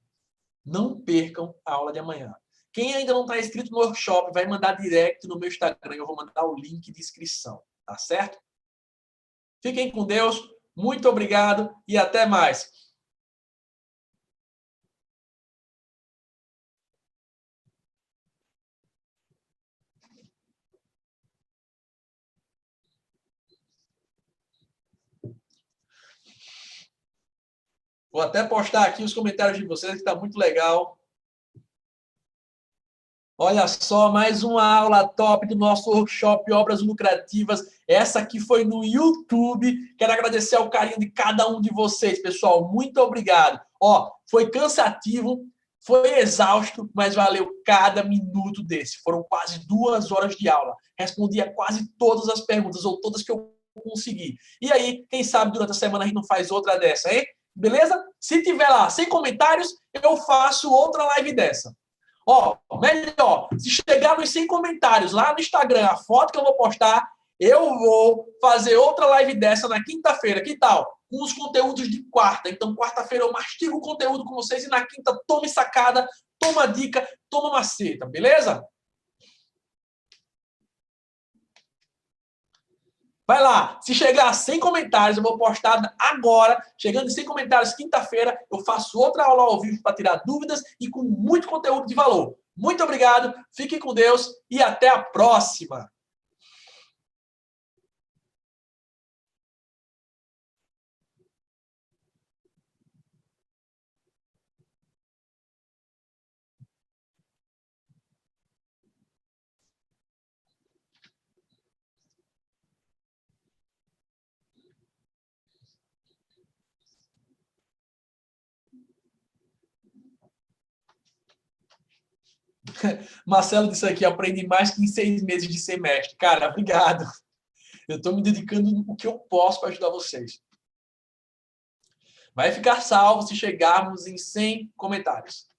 Não percam a aula de amanhã. Quem ainda não está inscrito no workshop, vai mandar direct no meu Instagram. Eu vou mandar o link de inscrição. Tá certo? Fiquem com Deus. Muito obrigado e até mais. Vou até postar aqui os comentários de vocês, que está muito legal. Olha só, mais uma aula top do nosso workshop Obras Lucrativas. Essa aqui foi no YouTube. Quero agradecer ao carinho de cada um de vocês, pessoal. Muito obrigado. Ó, foi cansativo, foi exausto, mas valeu cada minuto desse. Foram quase 2 horas de aula. Respondi a quase todas as perguntas, ou todas que eu consegui. E aí, quem sabe durante a semana a gente não faz outra dessa, hein? Beleza? Se tiver lá 100 comentários, eu faço outra live dessa. Ó, melhor, se chegar nos 100 comentários lá no Instagram, a foto que eu vou postar, eu vou fazer outra live dessa na quinta-feira. Que tal? Com os conteúdos de quarta. Então, quarta-feira eu mastigo o conteúdo com vocês e na quinta tome sacada, toma dica, toma maceta, beleza? Vai lá, se chegar a 100 comentários, eu vou postar agora. Chegando em 100 comentários, quinta-feira, eu faço outra aula ao vivo para tirar dúvidas e com muito conteúdo de valor. Muito obrigado, fiquem com Deus e até a próxima. Marcelo disse aqui, aprendi mais que em 6 meses de semestre. Cara, obrigado. Eu estou me dedicando o que eu posso para ajudar vocês. Vai ficar salvo se chegarmos em 100 comentários.